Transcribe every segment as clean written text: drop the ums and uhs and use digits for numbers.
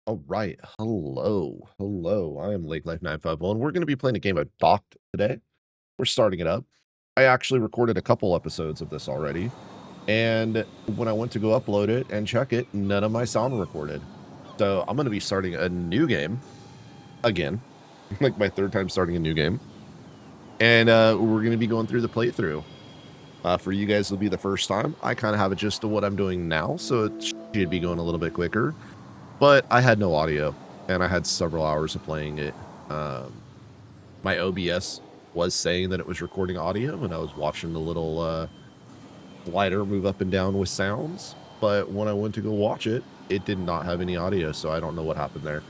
All right. Hello. Hello. I am Lake Life 951. We're going to be playing a game of Docked today. We're starting it up. I actually recorded a couple episodes of this already. And when I went to go upload it and check it, none of my sound recorded. So I'm going to be starting a new game again, like my third time starting a new game. And we're going to be going through the playthrough. For you guys, it'll be the first time. I kind of have a gist of what I'm doing now, so it should be going a little bit quicker. But I had no audio, and I had several hours of playing it. My OBS was saying that it was recording audio, and I was watching the little slider move up and down with sounds. But when I went to go watch it, it did not have any audio, so I don't know what happened there.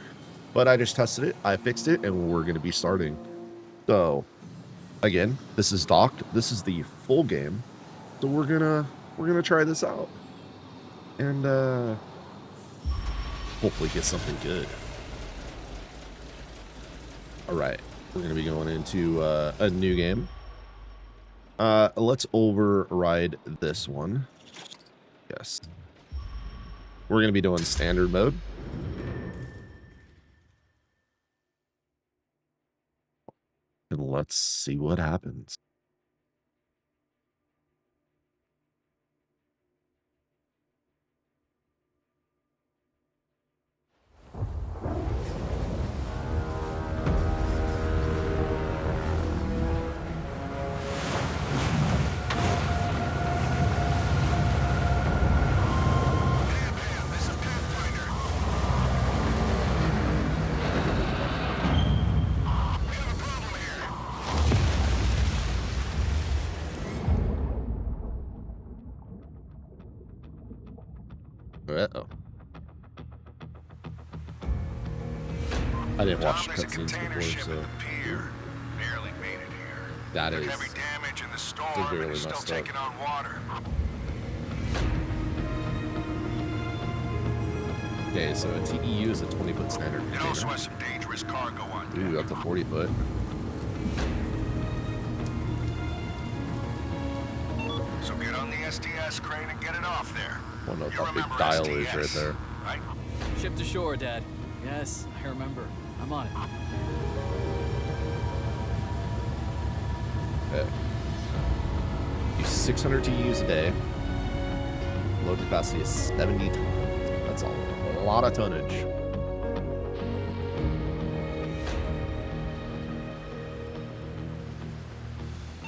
But I just tested it, I fixed it, and we're going to be starting. So, again, this is Docked. This is the full game. So we're gonna try this out. And hopefully get something good. All right, we're gonna be going into a new game. Let's override this one. Yes, we're gonna be doing standard mode. And let's see what happens. Uh-oh. I didn't watch cutscenes before, so barely made it here. that is Heavy damage in the storm and is still taking on water. Okay, so a TEU is a 20-foot standard. It also has some dangerous cargo on deck. Ooh, up to 40 foot. So get on the STS crane and get it off there. I don't know You what that big remember dial STS, is right there. right? Ship to shore, Dad. Yes, I remember. I'm on it. Okay. Use 600 TEUs a day. Load capacity is 70 tons. That's a lot of tonnage.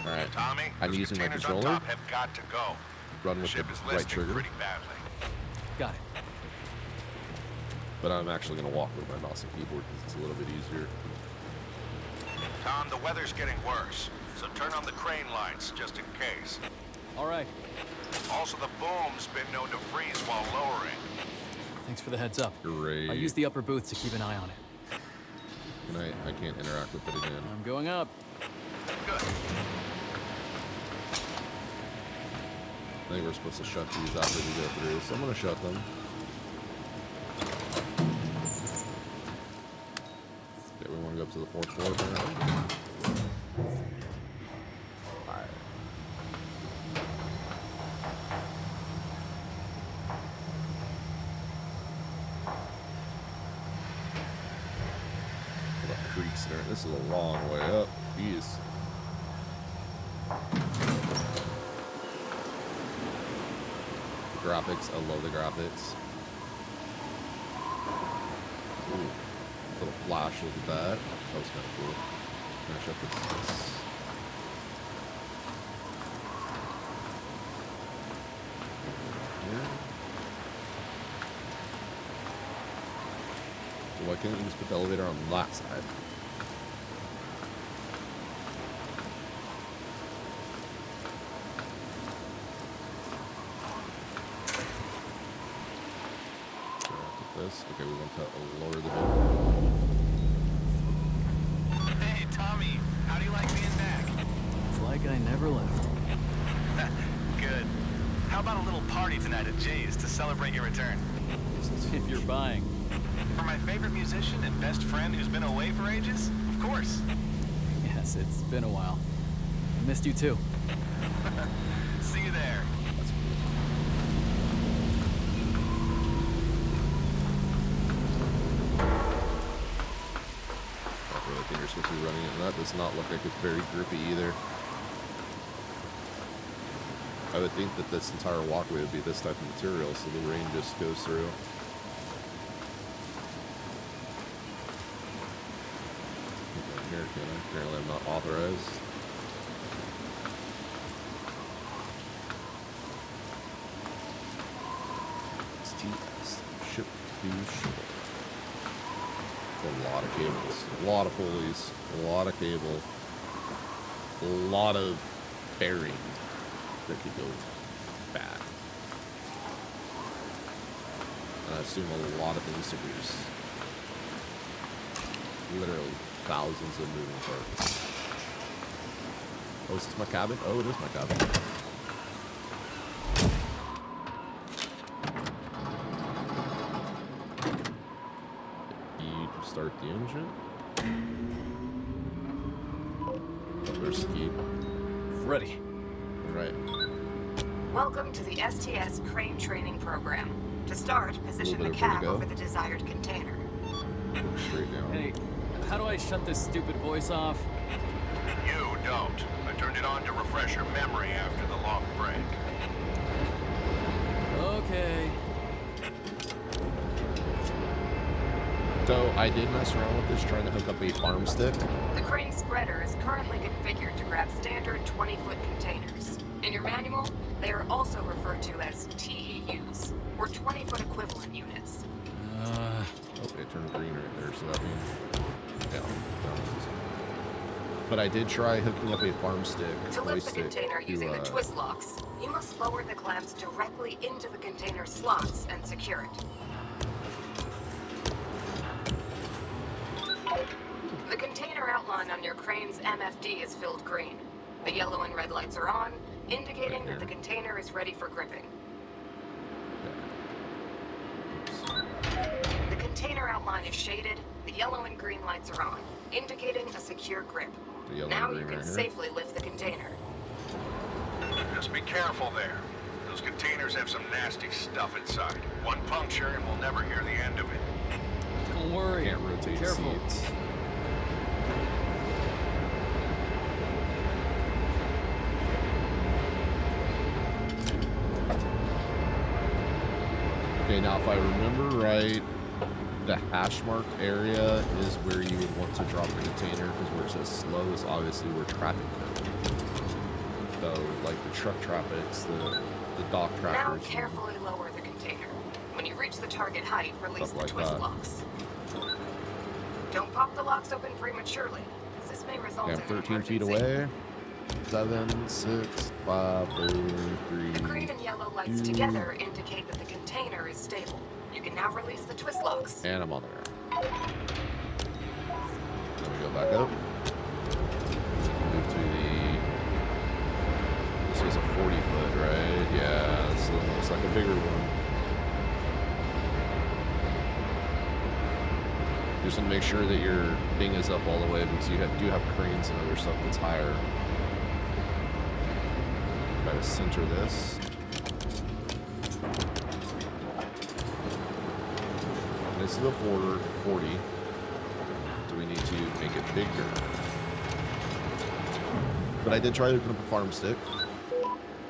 All right. Tommy, I'm those using my containers on controller. top have got to go. Run The with ship the is right listing trigger. pretty badly. Got it. But I'm actually going to walk with my mouse and keyboard because it's a little bit easier. Tom, the weather's getting worse, so turn on the crane lights just in case. All right. Also, the boom's been known to freeze while lowering. Thanks for the heads up. Great. I'll use the upper booth to keep an eye on it. And I can't interact with it again. I'm going up. Good. I think we're supposed to shut these after we go through, so I'm going to shut them. Okay, we want to go up to the 4th floor apparently. Alright. What creeks there? This is a long way up. Jeez. Graphics, I love the graphics. Ooh, little flash, look at that. That was kind of cool. Finish up this. Yeah. So why can't we just put the elevator on that side? This. Okay, we want to lower the door. Hey, Tommy, how do you like being back? It's like I never left. Good. How about a little party tonight at Jay's to celebrate your return? If you're buying. For my favorite musician and best friend who's been away for ages? Of course. Yes, it's been a while. I missed you too. See you there. That's cool. supposed to be running it, and that does not look like it's very grippy either. I would think that this entire walkway would be this type of material, so the rain just goes through. Here, apparently I'm not authorized. STS, ship to shore. A lot of cables, a lot of pulleys, a lot of cable, a lot of bearing that could go bad. And I assume a lot of things to grease. Literally thousands of moving parts. Oh, is this my cabin? Oh, it is my cabin. You can start the engine. Oh, there's the key. Ready. Right. Welcome to the STS crane training program. To start, position the cab over the desired container. Straight down. Hey, how do I shut this stupid voice off? You don't. I turned it on to refresh your memory after the long break. Okay. So I did mess around with this, trying to hook up a farm stick. The crane spreader is currently configured to grab standard 20-foot containers. In your manual, they are also referred to as TEUs, or 20-foot equivalent units. Oh, it turned green right there, so that means... Yeah. But I did try hooking up a farm stick. To lift the container using the twist locks, you must lower the clamps directly into the container slots and secure it. The container outline on your crane's MFD is filled green. The yellow and red lights are on, indicating that the container is ready for gripping. The container outline is shaded, the yellow and green lights are on, indicating a secure grip. Now you can safely lift the container. Just be careful there. Those containers have some nasty stuff inside. One puncture and we'll never hear the end of it. Don't worry. Can't rotate Careful. seats. Okay, now if I remember right, the hash marked area is where you would want to drop the container, because where it says slow is obviously where traffic goes. So, like the truck traffics, the dock Now traffic. carefully lower the container. When you reach the target height, release Stuff the like twist that. locks. Don't pop the locks open prematurely, as this may result Okay, in I'm an 13 feet emergency. away. 7, 6, 5, 4, 3. The green and yellow lights together indicate that the container is stable. You can now release the twist locks. And I'm on there. Then we go back up. Move to the... This was a 40-foot, right? Yeah, so it looks like a bigger one. Just want to make sure that your thing is up all the way, because you do have cranes and other stuff that's higher. Try to center this. This is a 40. Do we need to make it bigger? But I did try to open up a farm stick.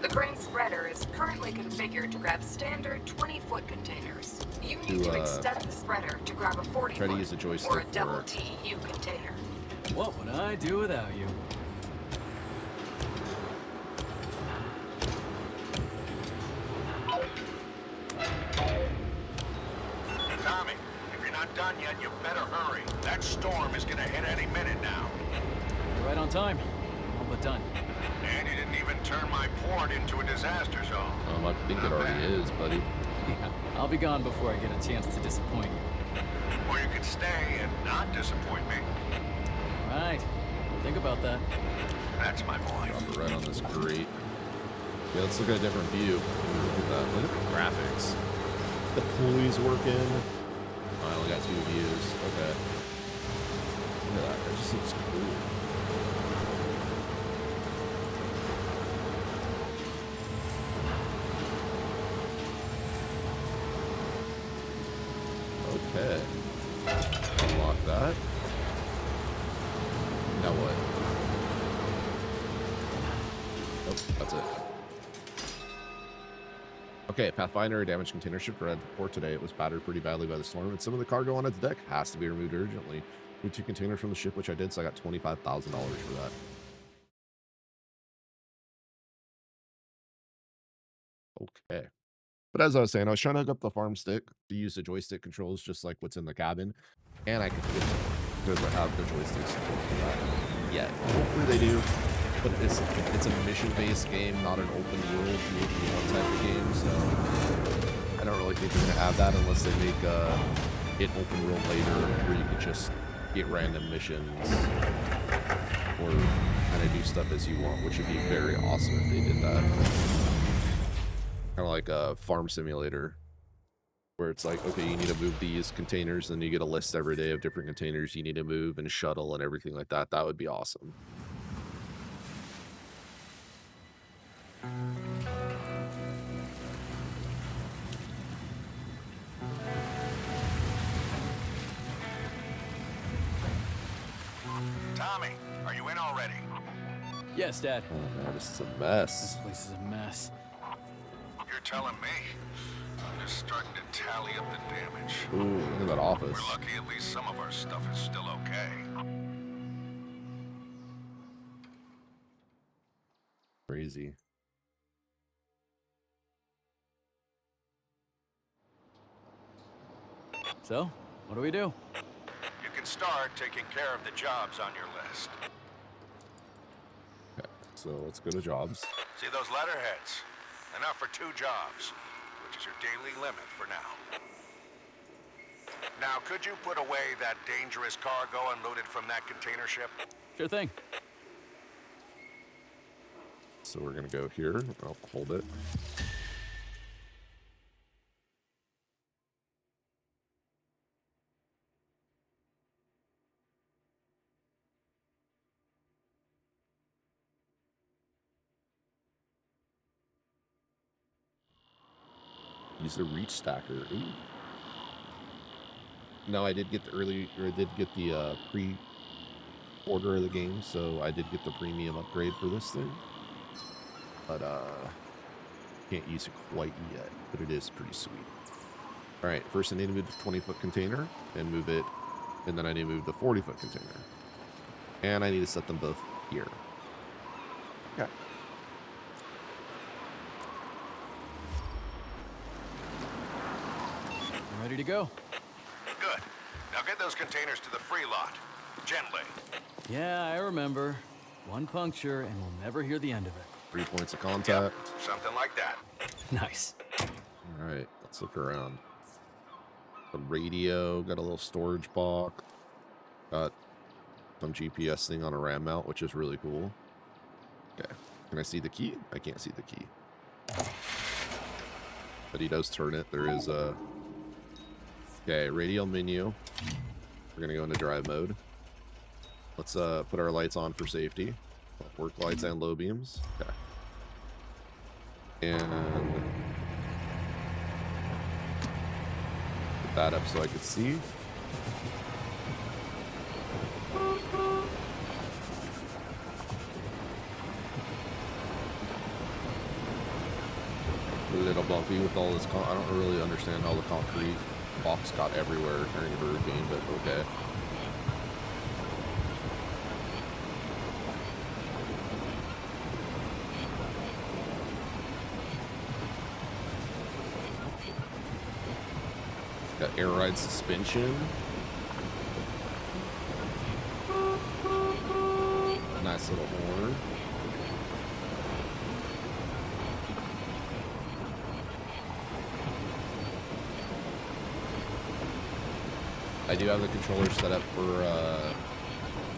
The crane spreader is currently configured to grab standard 20-foot containers. You need to extend the spreader to grab a 40-foot Try to use a joystick or a double for it. TEU container. What would I do without you? Tommy, if you're not done yet, you better hurry. That storm is gonna hit any minute now. You're right on time. All but done. And you didn't even turn my port into a disaster zone. I think it already is, buddy. Yeah, I'll be gone before I get a chance to disappoint you. Or you could stay and not disappoint me. All right. Think about that. That's my boy. Drop it right on this grate. Yeah, let's look at a different view. Look at that. Look at the graphics. The pulleys working. Oh, I only got 2 views. Okay. Look at that. It just looks cool. Okay. Unlock that. That's it. Okay, Pathfinder, damaged container ship red port today. It was battered pretty badly by the storm, and some of the cargo on its deck has to be removed urgently. Moved 2 containers from the ship, which I did, so I got $25,000 for that. Okay. But as I was saying, I was trying to hook up the farm stick to use the joystick controls just like what's in the cabin, and I could get it because I have the joystick support for that. Yeah, hopefully they do. But it's a mission-based game, not an open world PvP type of game, so I don't really think they're gonna have that unless they make it open world later, where you can just get random missions or kind of do stuff as you want, which would be very awesome if they did that. Kind of like a farm simulator, where it's like, okay, you need to move these containers, and you get a list every day of different containers you need to move and shuttle and everything like that. That would be awesome. Tommy, are you in already? Yes, Dad. Oh man, this is a This mess. place is a mess. You're telling me? I'm just starting to tally up the damage. Ooh, look at that office. We're lucky at least some of our stuff is still okay. Crazy. So, what do we do? You can start taking care of the jobs on your list. Okay, so let's go to jobs. See those letterheads? Enough for 2 jobs, which is your daily limit for now. Now, could you put away that dangerous cargo unloaded from that container ship? Sure thing. So we're gonna go here. I'll hold it. Use the reach stacker. Ooh. No, I did get the pre-order of the game, so I did get the premium upgrade for this thing. But can't use it quite yet, but it is pretty sweet. All right, first I need to move the 20-foot container and move it, and then I need to move the 40-foot container. And I need to set them both here. Okay. I'm ready to go. Good. Now get those containers to the free lot. Gently. Yeah, I remember. One puncture and we'll never hear the end of it. 3 points of contact. Something like that. Nice. All right, let's look around. The radio, got a little storage box. Got some GPS thing on a RAM mount, which is really cool. Okay, can I see the key? I can't see the key. But he does turn it. There is a... Okay, radial menu. We're gonna go into drive mode. Let's put our lights on for safety. Work lights and low beams. Okay. And put that up so I could see. A little bumpy with all this. I don't really understand how the concrete box got everywhere during the hurricane, but okay. Got air ride suspension. Nice little horn. I do have the controller set up for,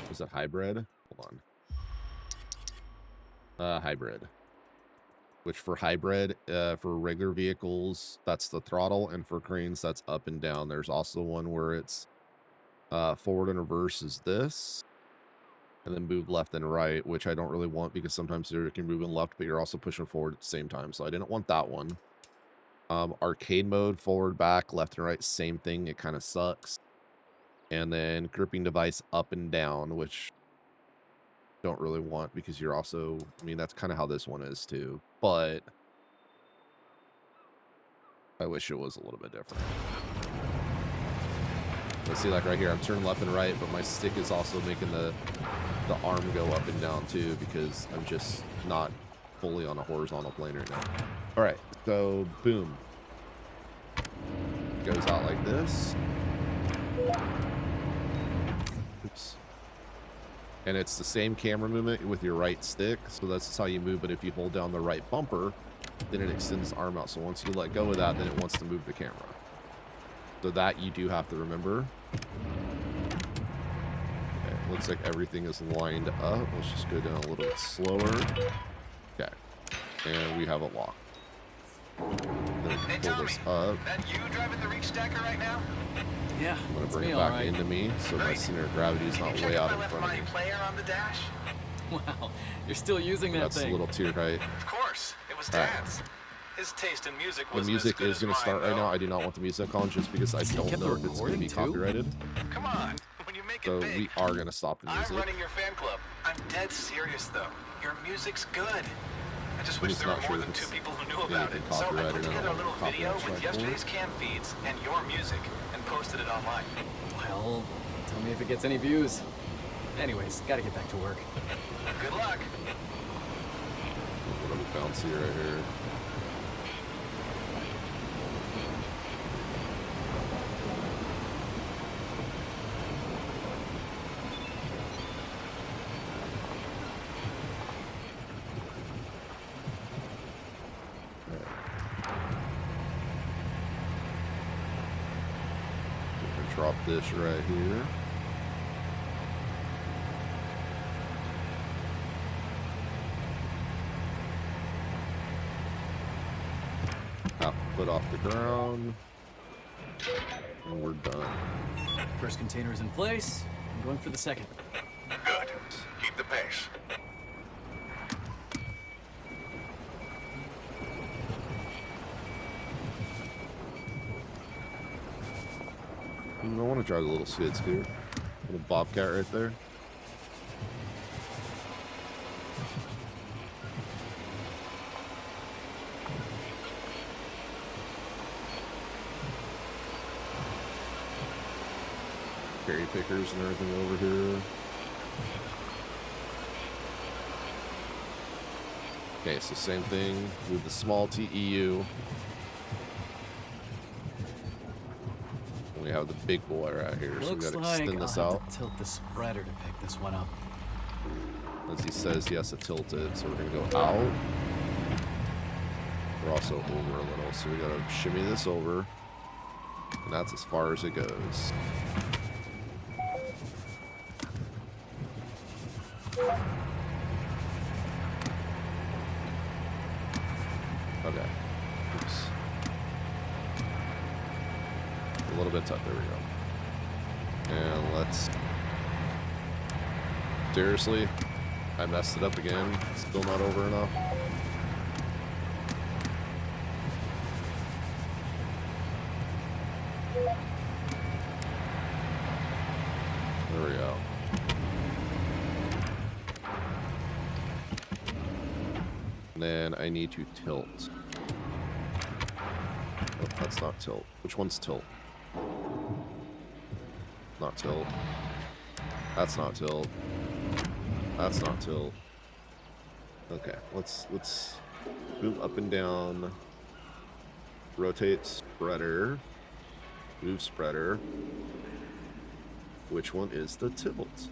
was it hybrid? Hold on. Hybrid. Which for hybrid, for regular vehicles, that's the throttle, and for cranes, that's up and down. There's also one where it's forward and reverse is this, and then move left and right, which I don't really want because sometimes you can move in left, but you're also pushing forward at the same time, so I didn't want that one. Arcade mode, forward, back, left and right, same thing. It kind of sucks. And then gripping device up and down, which don't really want because you're also, I mean, that's kind of how this one is too, but I wish it was a little bit different. Let's see, like right here, I'm turning left and right, but my stick is also making the arm go up and down too because I'm just not fully on a horizontal plane right now. All right, so boom. Goes out like this. Oops. And it's the same camera movement with your right stick, so that's how you move, but if you hold down the right bumper, then it extends the arm out. So once you let go of that, then it wants to move the camera. So that you do have to remember. Okay, looks like everything is lined up. Let's just go down a little bit slower. Okay, and we have it locked. Then Hey, pull Tommy, this up. that you driving the reach stacker right now? Yeah, I'm gonna it's bring me, it all back right. into me, so my Great. center of gravity is Can not you check way if out I in left front of my me. player on the dash? Wow, you're still using that That's a thing. little tear height. Of course, it was All right. Dad's. His taste in music The wasn't music as good is as going to mine, start right now. though. I do not want the music on just because I So you don't kept know the if it's going to be recording, too? copyrighted. Come on, when you make it So big. we are going to stop the I'm music. running your fan club. I'm dead serious, though. Your music's good. I just I'm wish just there were not more sure than if two it's people who knew about it. anything So I copyrighted. put I together a don't little want video copyright with strike for it. yesterday's cam feeds and your music and posted it online. Well, tell me if it gets any views. Anyways, gotta get back to work. Good luck. A little bouncy right here. Drop this right here. Half a foot off the ground. And we're done. First container's in place. I'm going for the second. Good. Keep the pace. I want to drive a little skid steer. Little bobcat right there. Cherry pickers and everything over here. Okay, so same thing with the small TEU. We have the big boy right here, so we Looks gotta like extend this I'll out. have to tilt the spreader to pick this one up. As he says, he has to tilt it, so we're gonna go out. We're also over a little, so we gotta shimmy this over. And that's as far as it goes. Okay. Oops. A little bit tough. There we go. And let's... Seriously? I messed it up again. Still not over enough. There we go. And then I need to tilt. Oh, that's not tilt. Which one's tilt? Not tilt. That's not tilt. That's not tilt. Okay, let's move up and down. Rotate spreader. Move spreader. Which one is the tilt?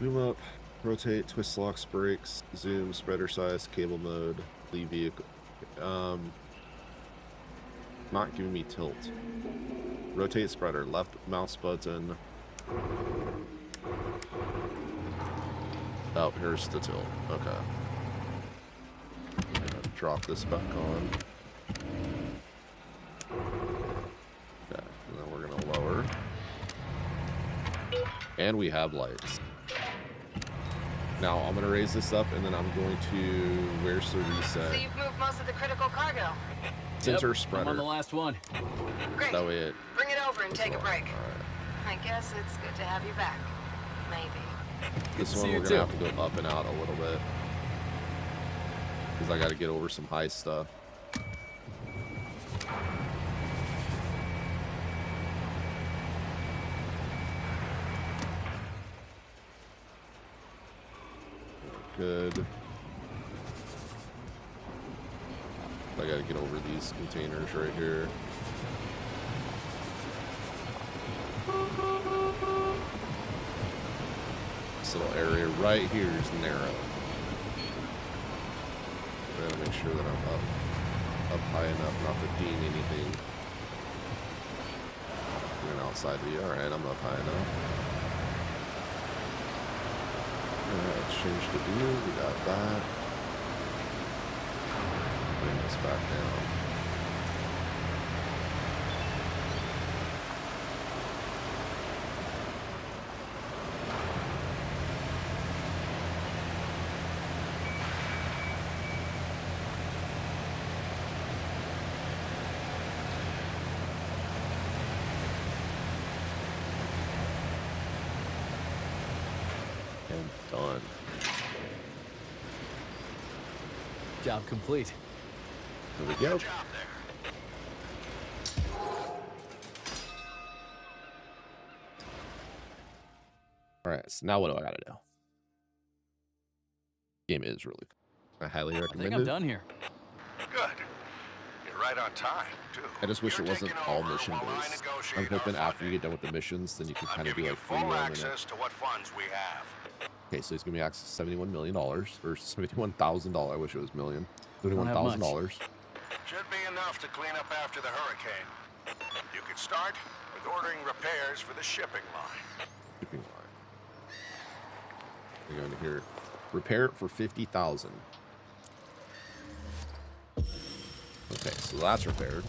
Zoom up, rotate, twist locks, brakes, zoom, spreader size, cable mode, leave vehicle. Not giving me tilt. Rotate spreader, left mouse button. Oh, here's the tilt. Okay. I'm gonna drop this back on. Okay, and then we're gonna lower. And we have lights. Now I'm gonna raise this up, and then I'm going to. Where's the reset? So you've moved most of the critical cargo. Yep, I'm on the Center spreader. last one. Great. That way it. Bring it over and take a All break. right. I guess it's good to have you back. Maybe. This to one see we're you gonna too. have to go up and out a little bit. Because I gotta get over some high stuff. Good. I gotta get over these containers right here. This little area right here is narrow. I gotta make sure that I'm up high enough not to ding anything. An outside view. Alright, I'm up high enough. Alright, let's change the view. We got that. Bring this back down. And done. Job complete. There we go. Good job there. Alright, so now what do I gotta do? Game is really fun. I highly I recommend think I'm it. done here. Good. You're right on time, too. I just wish You're it wasn't taking all over mission while I based. negotiate I'm hoping our after you funding. get done with the missions, then you can I'm kind of do giving you like free full roam in it. access to what funds we have. Okay, so he's gonna be access to $71 million or $71,000. I wish it was million. Don't have much. $71,000. Should be enough to clean up after the hurricane. You could start with ordering repairs for the shipping line. Shipping line. We're going to hear repair it for 50,000. Okay, so that's repaired.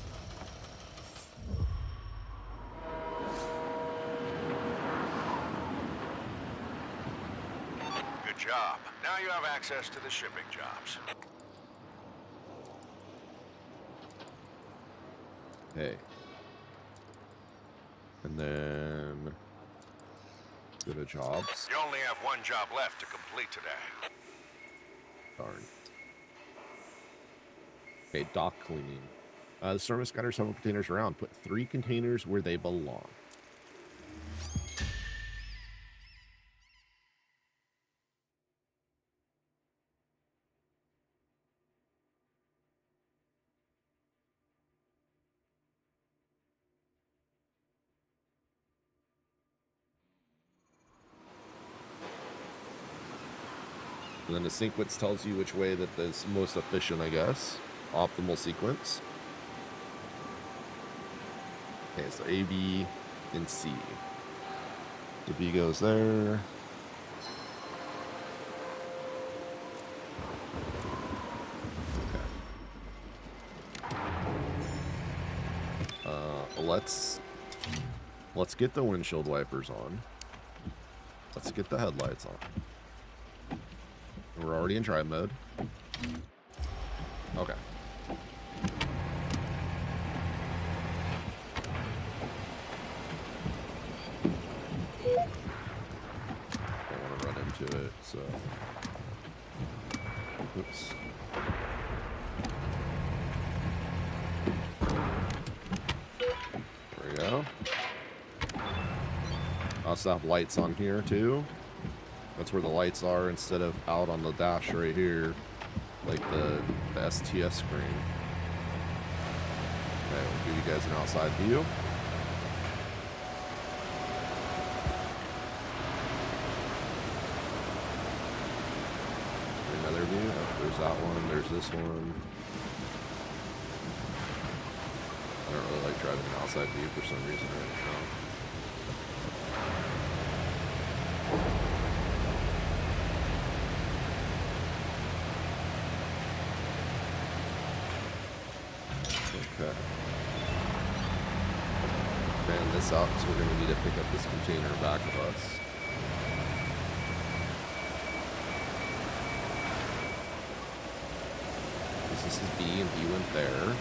Good job. Now you have access to the shipping jobs. Okay. And then go to jobs. You only have one job left to complete today. Darn. Okay, dock cleaning. The storm scattered several containers around. Put 3 containers where they belong. And then the sequence tells you which way that is most efficient, I guess. Optimal sequence. Okay, so A, B, and C. The B goes there. Okay. Let's get the windshield wipers on. Let's get the headlights on. We're already in drive mode. Okay. Don't want to run into it, so. Oops. There we go. I also have lights on here too. That's where the lights are instead of out on the dash right here, like the STS screen. Okay, we'll give you guys an outside view. Another view. Oh, there's that one. There's this one. I don't really like driving an outside view for some reason right now. Okay. Fan this out because we're going to need to pick up this container back of us. This is B and B went there.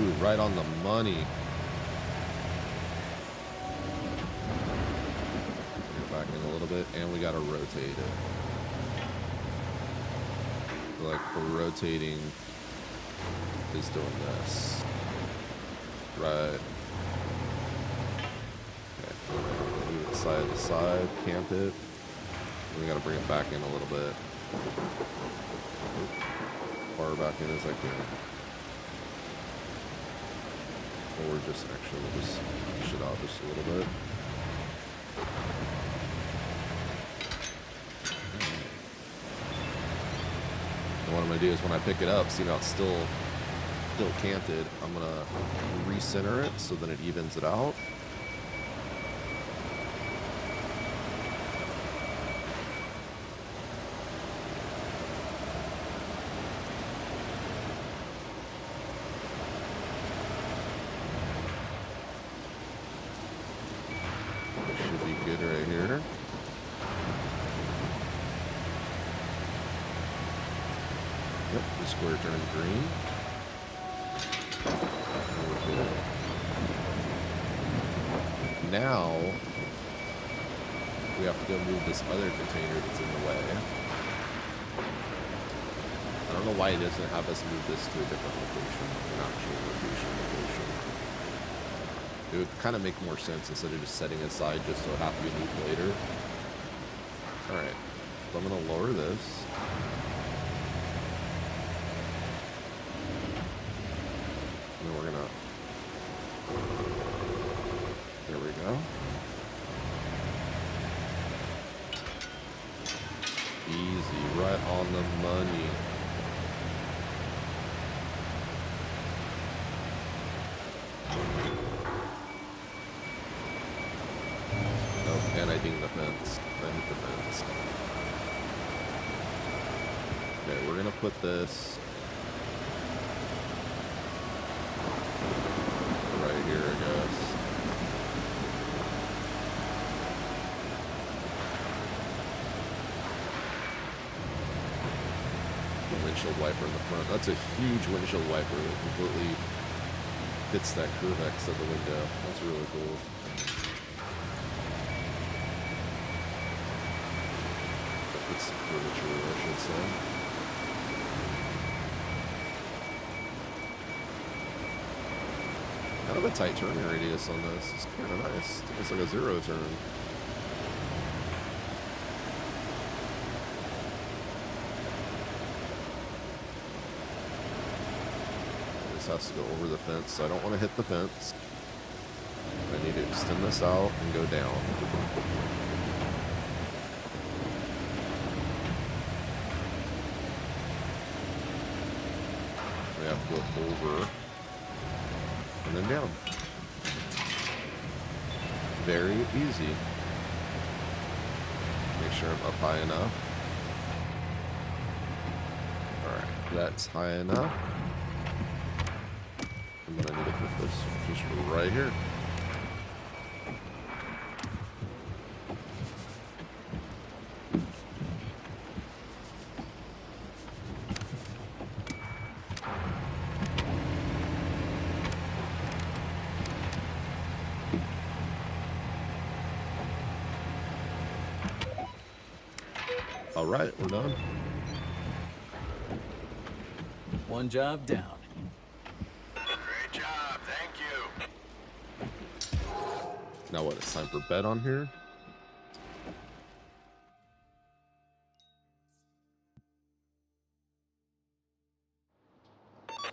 Ooh, right on the money. Bring it back in a little bit, and we gotta rotate it. Like the rotating is doing this. Right. Okay. Move it side to side, camp it. And we gotta bring it back in a little bit. Far back in as I can. Or just actually we'll just push it out just a little bit. And what I'm gonna do is when I pick it up, see now it's still canted, I'm gonna recenter it so then it evens it out. Should be good right here. Yep, the square turned green. Okay. Now we have to go move this other container that's in the way. I don't know why it doesn't have us move this to a different location, an actual location. It would kind of make more sense instead of just setting aside just so it has to be moved later. Alright, so I'm going to lower this. And then we're going to... There we go. Easy, right on the money. And I ding the fence. I hit the fence. Okay, we're gonna put this right here, I guess. The windshield wiper in the front. That's a huge windshield wiper that completely hits that curvex of the window. That's really cool. It's curvature, I should say. Kind of a tight turning radius on this. It's kind of nice. It's like a zero turn. This has to go over the fence, so I don't want to hit the fence. I need to extend this out and go down. We have to go over and then down. Very easy. Make sure I'm up high enough. Alright, that's high enough. And then I need to put this just right here. All right, we're done. One job down. Great job, thank you. Now what, it's time for bed on here?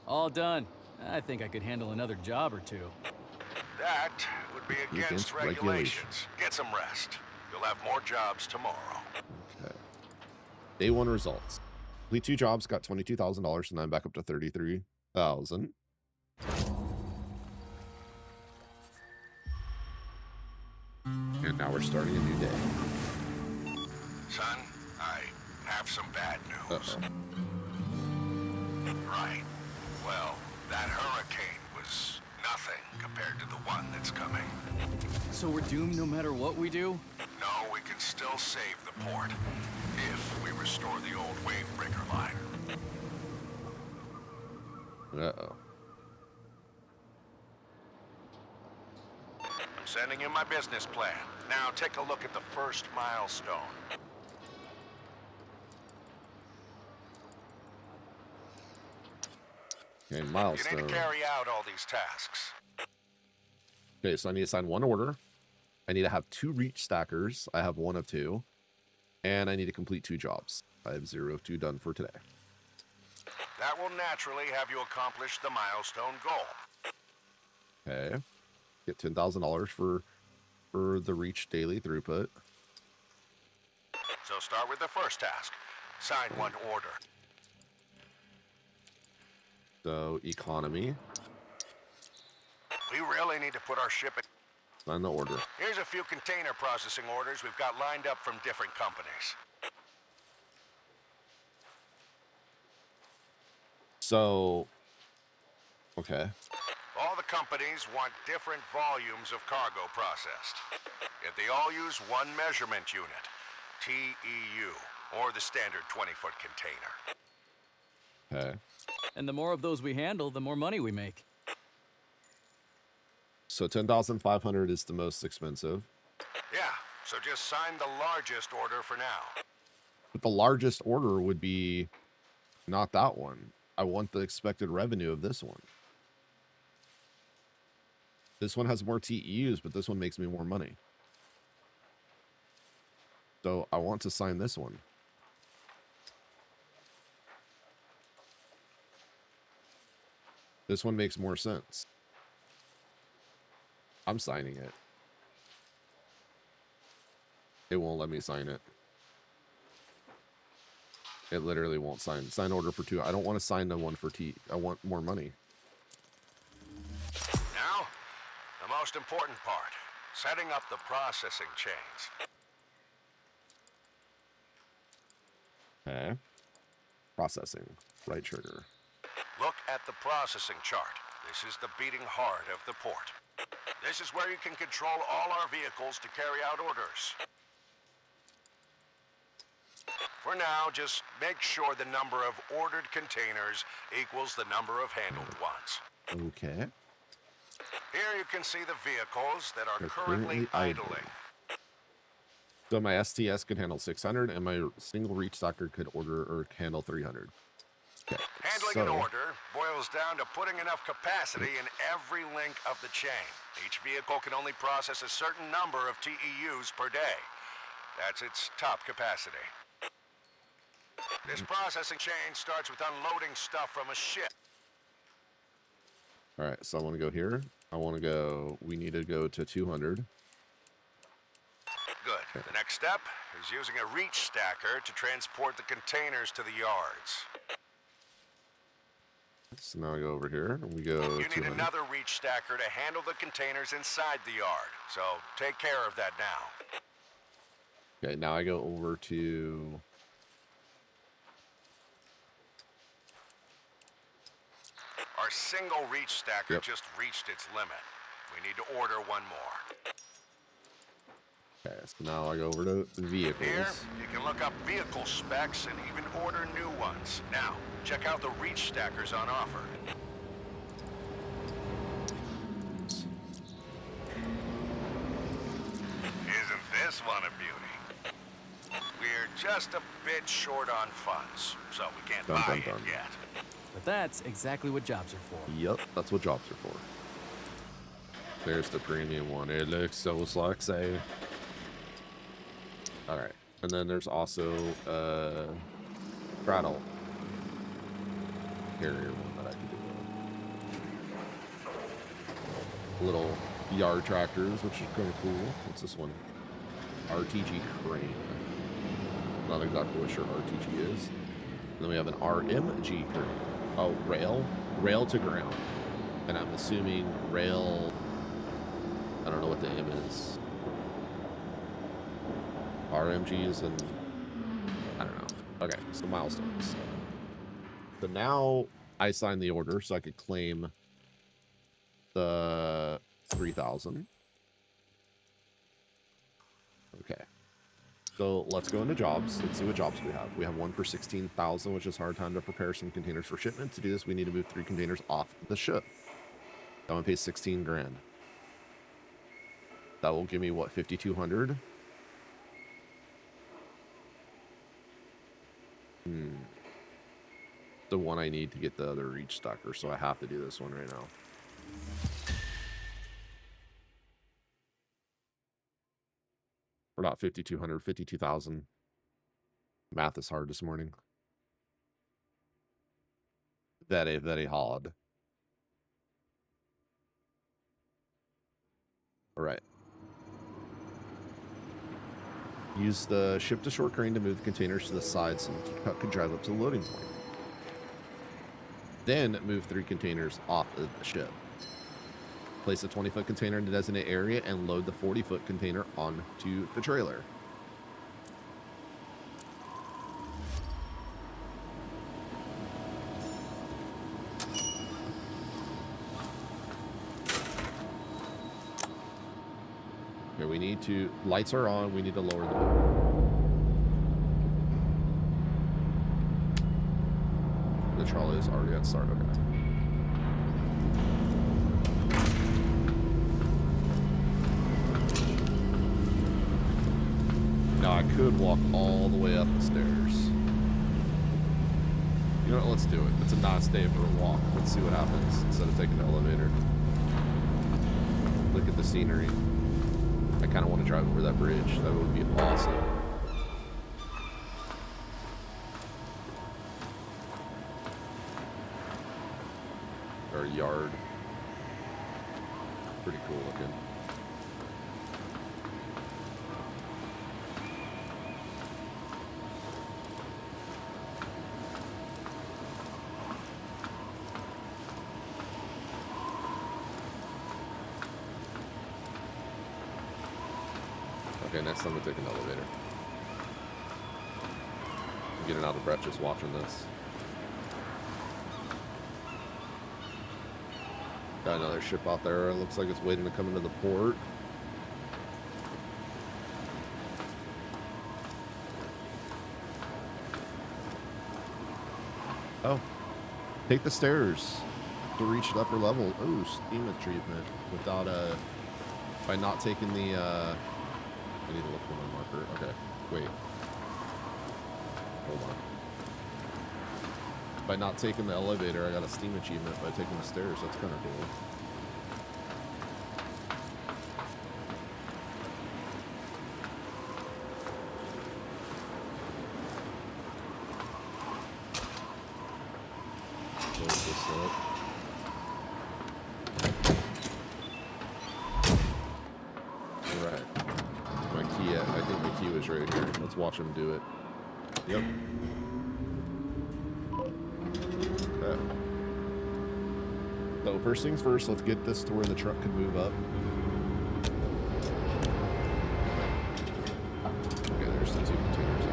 All done. I think I could handle another job or two. That would be against regulations. Get some rest. You'll have more jobs tomorrow. Okay. Day one results. Complete 2 jobs, got $22,000, and I'm back up to $33,000. And now we're starting a new day. Son, I have some bad news. Uh-oh. Right. Well, that hurricane was nothing compared to the one that's coming. So we're doomed no matter what we do? No, we can still save the port if we restore the old wave breaker line. Uh-oh. Sending you my business plan. Now take a look at the first milestone. Okay, You need milestone. to carry out all these tasks. Okay, so I need to sign 1 order. I need to have 2 reach stackers. I have 1 of 2. And I need to complete 2 jobs. I have 0 of 2 done for today. That will naturally have you accomplish the milestone goal. Okay. Get $10,000 for the reach daily throughput. So start with the first task. Sign 1 order. So economy. We really need to put our shipping. Sign the order. Here's a few container processing orders we've got lined up from different companies. So, okay. All the companies want different volumes of cargo processed. If they all use one measurement unit, TEU, or the standard 20-foot container. Okay. And the more of those we handle, the more money we make. So 10,500 is the most expensive. Yeah, so just sign the largest order for now. But the largest order would be not that one. I want the expected revenue of this one. This one has more TEUs, but this one makes me more money. So I want to sign this one. This one makes more sense. I'm signing it. It won't let me sign it. It literally won't sign. Sign order for 2. I don't want to sign the one for T. I want more money. Now, the most important part. Setting up the processing chains. Okay. Processing. Right trigger. Look at the processing chart. This is the beating heart of the port. This is where you can control all our vehicles to carry out orders. For now, just make sure the number of ordered containers equals the number of handled ones. Okay. Here you can see the vehicles that are They're currently idling. So my STS could handle 600, and my single reach stacker could order or handle 300. Okay. Handling an order boils down to putting enough capacity in every link of the chain. Each vehicle can only process a certain number of TEUs per day. That's its top capacity. This processing chain starts with unloading stuff from a ship. All right, so I want to go here. I want to go. We need to go to 200. Good. The next step is using a reach stacker to transport the containers to the yards. So now I go over here and we go. You need another reach stacker to handle the containers inside the yard. So take care of that now. Okay, now I go over to. Our single reach stacker just reached its limit. We need to order one more. Okay, so now I go over to vehicles. Here, you can look up vehicle specs and even order new ones. Now, check out the reach stackers on offer. Isn't this one a beauty? We're just a bit short on funds, so we can't buy it yet. But that's exactly what jobs are for. Yep, that's what jobs are for. There's the premium one. It looks so sexy. All right, and then there's also straddle carrier one that I can do. Little yard tractors, which is kind of cool. What's this one? RTG crane. Not exactly sure RTG is. And then we have an RMG crane. Oh, rail to ground. And I'm assuming rail. I don't know what the M is. RMGs and I don't know. Okay, so milestones. So now I sign the order so I could claim the 3,000. Okay. So let's go into jobs. Let's see what jobs we have. We have one for 16,000, which is hard time to prepare some containers for shipment. To do this, we need to move 3 containers off the ship. That one pays 16 grand. That will give me, what, 5,200? The one I need to get the other reach stacker, so I have to do this one right now. Or not 5,200, 52,000. Math is hard this morning. Very, very hard. All right. Use the ship-to-shore crane to move the containers to the side so the truck can drive up to the loading point. Then move 3 containers off of the ship. Place a 20-foot container in the designated area and load the 40-foot container onto the trailer. Okay, we need to, lights are on, we need to lower the boat. The trolley is already at start, okay. Now I could walk all the way up the stairs. You know what, let's do it. It's a nice day for a walk. Let's see what happens instead of taking the elevator. Look at the scenery. I kind of want to drive over that bridge. That would be awesome. Or yard. Pretty cool looking. Okay, next time we take an elevator. I'm getting out of breath just watching this. Got another ship out there. It looks like it's waiting to come into the port. Oh. Take the stairs to reach the upper level. Oh, steam treatment. Without by not taking the I need to look for my marker. Okay, wait. Hold on. By not taking the elevator, I got a steam achievement by taking the stairs. That's kind of cool. Close this up. Alright. My key, I think my key was right here. Let's watch him do it. Yep. Okay. So first things first, let's get this to where the truck can move up. Okay, there's the 2 containers.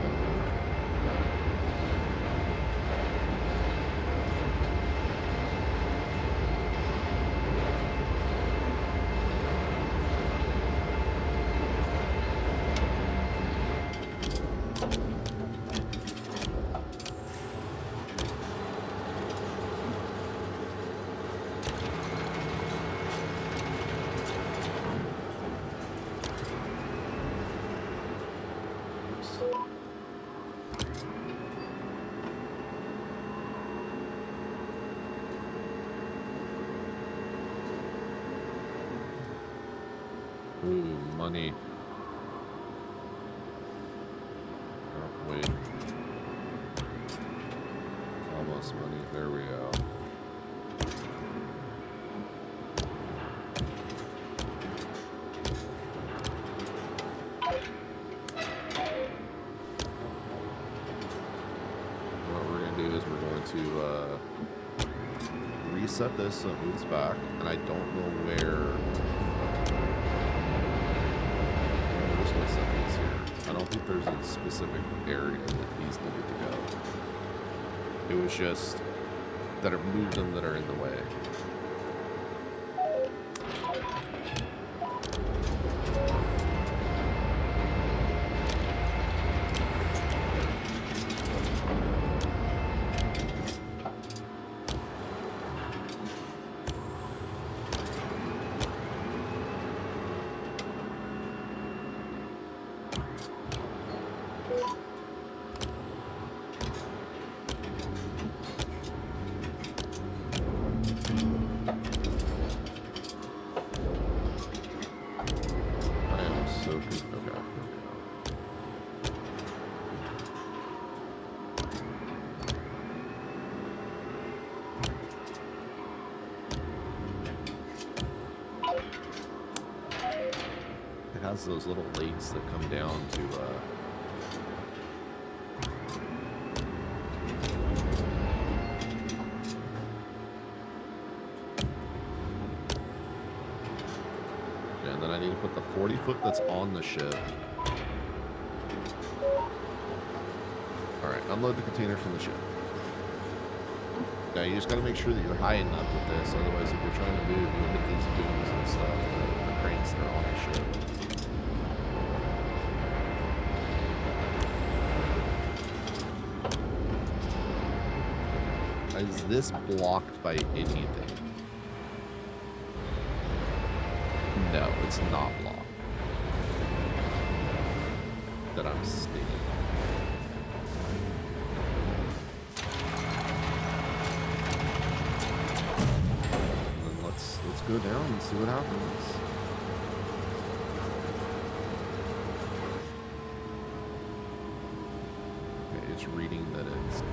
Ooh, money. Oh, wait. Almost money. There we go. What we're going to do is we're going to reset this so it moves back. And I don't know where... I don't think there's a specific area that these needed to go. It was just that it moved them that are in the way. So, okay. It has those little legs that come down to, and then I need to put the 40-foot that's on the ship. Alright, unload the container from the ship. Now you just gotta make sure that you're high enough with this, otherwise if you're trying to move, you'll hit these booms and stuff, the cranes that are on the ship. Is this blocked by anything? No, it's not blocked. That I'm seeing. And then let's go down and see what happens. Okay, it's reading that it's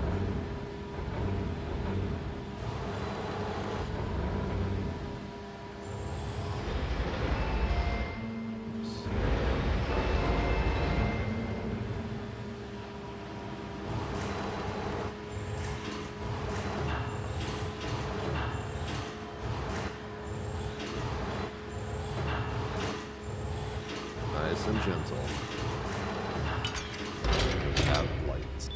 nice and gentle. We have lights.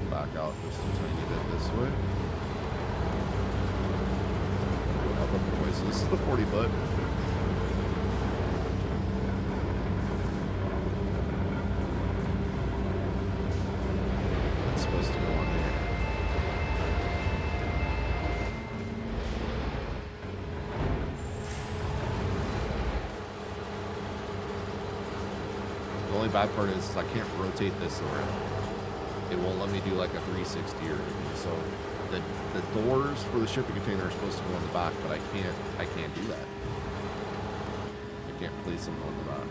Back out just a tiny bit this way. Up the way. So this is the 40-foot. It's supposed to go on there. The only bad part is I can't rotate this around. It won't let me do like a 360 or anything. So the doors for the shipping container are supposed to go on the back, but I can't do that. I can't place them on the back.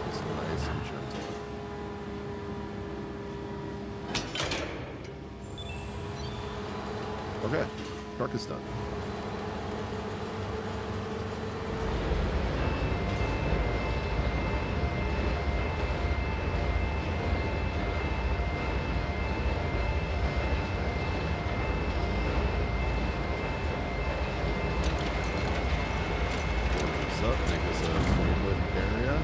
Just nice and gentle. Okay, truck is done. What's up? Make this a 20-foot area.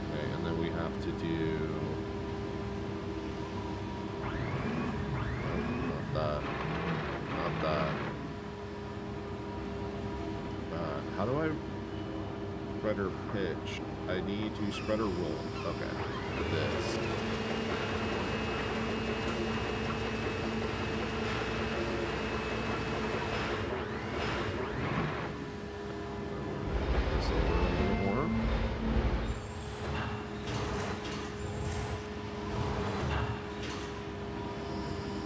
Okay, and then we have to do not that, not that. How do I spreader pitch? I need to spreader roll. Okay, with this. This over a little more.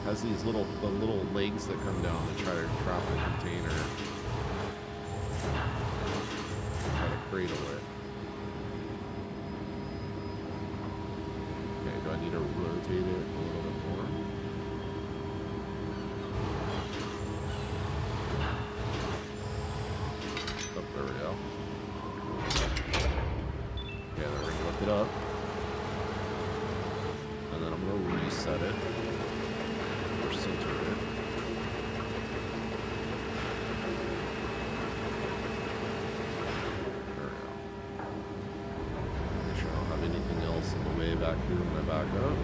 Has these little legs that come down to try to trap the container. Try to cradle it. Okay, do I need to rotate it a little bit more? Oh, there we go. Okay, then we're gonna lift it up. And then I'm gonna reset it. Or center it. Doing my back up.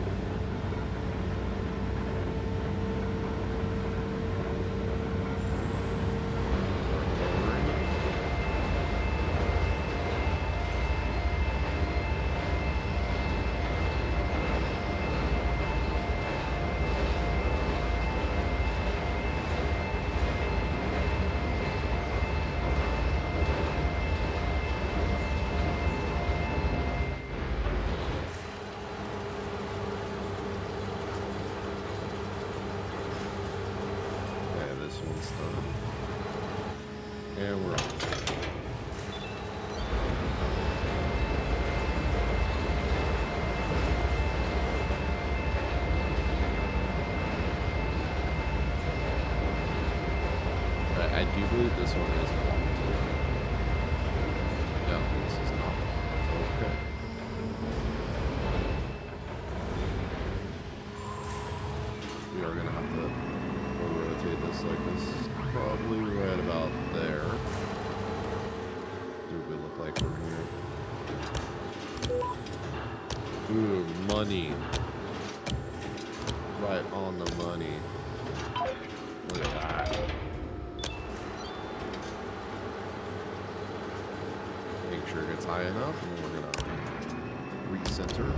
And we're on. I do believe this one is blocked. No, this is not. Okay. We are gonna have to rotate this like this. Probably right about there. Do we look like we're here? Ooh, money. Right on the money. Look at that. Make sure it gets high enough, and then we're gonna recenter.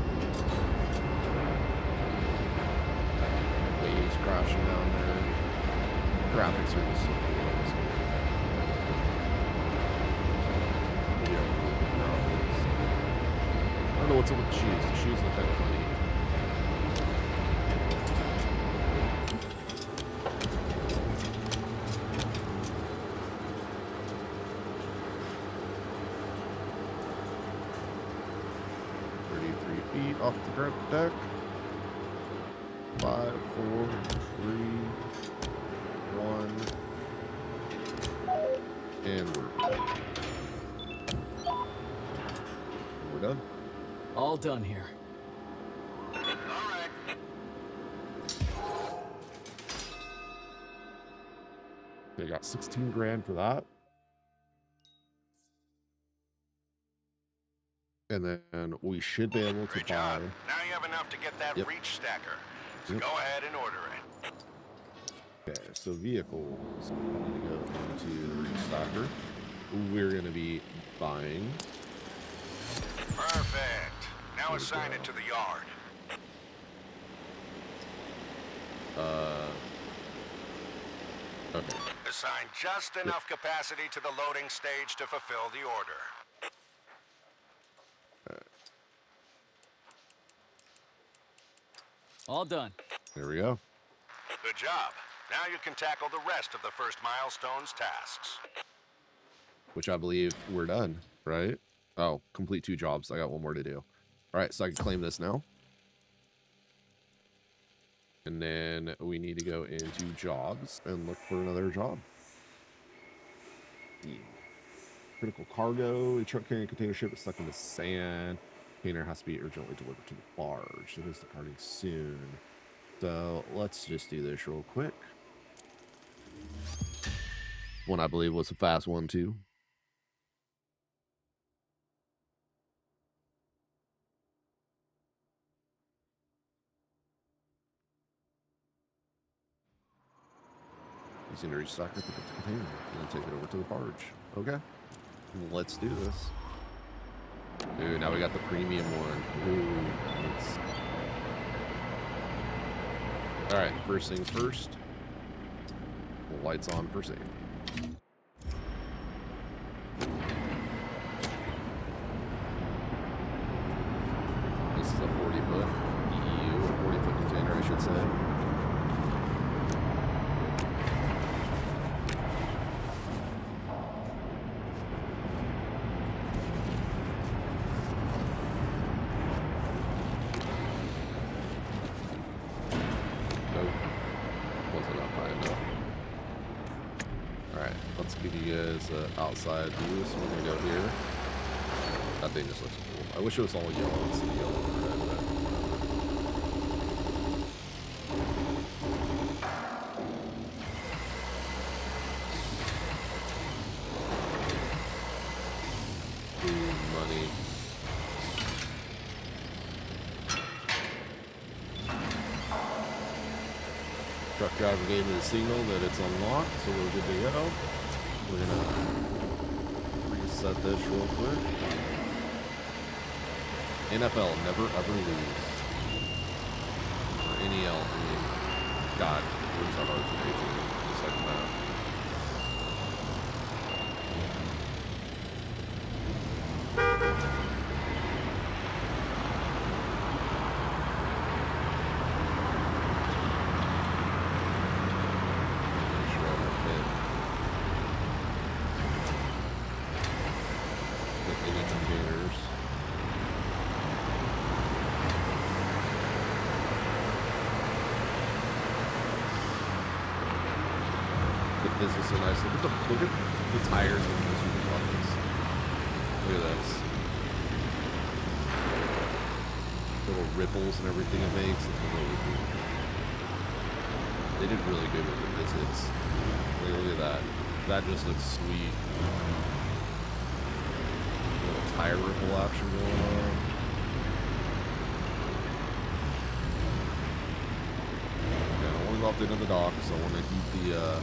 Waves crashing down there. Graphics are just so cool. Yeah, I don't know what's up with the shoes. The shoes look kind of funny. Off the grab deck. 5, 4, 3, 1, and we're done. All done here. All right. They got 16 grand for that. And then we should be able to Great buy. job. Now you have enough to get that Yep. reach stacker. So Yep. go ahead and order it. Okay, so vehicles. We need to go into the reach stacker. We're going to be buying. Perfect. Now There we assign go. it to the yard. Okay. Assign just enough capacity to the loading stage to fulfill the order. All done. There we go. Good job. Now you can tackle the rest of the first milestone's tasks. Which I believe we're done, right? Oh, complete 2 jobs. I got 1 more to do. All right, so I can claim this now. And then we need to go into jobs and look for another job. Critical cargo. A truck carrying a container ship is stuck in the sand. Container has to be urgently delivered to the barge. It is departing soon. So let's just do this real quick. One I believe was a fast one too. Using a restocker to pick up the container and then take it over to the barge. Okay, let's do this. Ooh, now we got the premium one. Ooh, nice. All right, first things first. Lights on for safety. This is a 40-foot EU, a 40-foot container, I should say. Give you guys outside view, so we're gonna go here. That thing just looks cool. I wish it was all yellow instead of yellow and red, but ooh, money. Driver gave me the signal that it's unlocked, so we're good to go. We're gonna reset this real quick. NFL, never ever lose. Or any L. I mean, God, words are hard today too. Just like that. This is so nice. Look at the tires on those super buttons. Look at this. Little ripples and everything it makes. It's really cool. They did really good with the physics. Look at that. That just looks sweet. Little tire ripple action going on. Yeah, I want to go off the end of the dock, so I want to keep the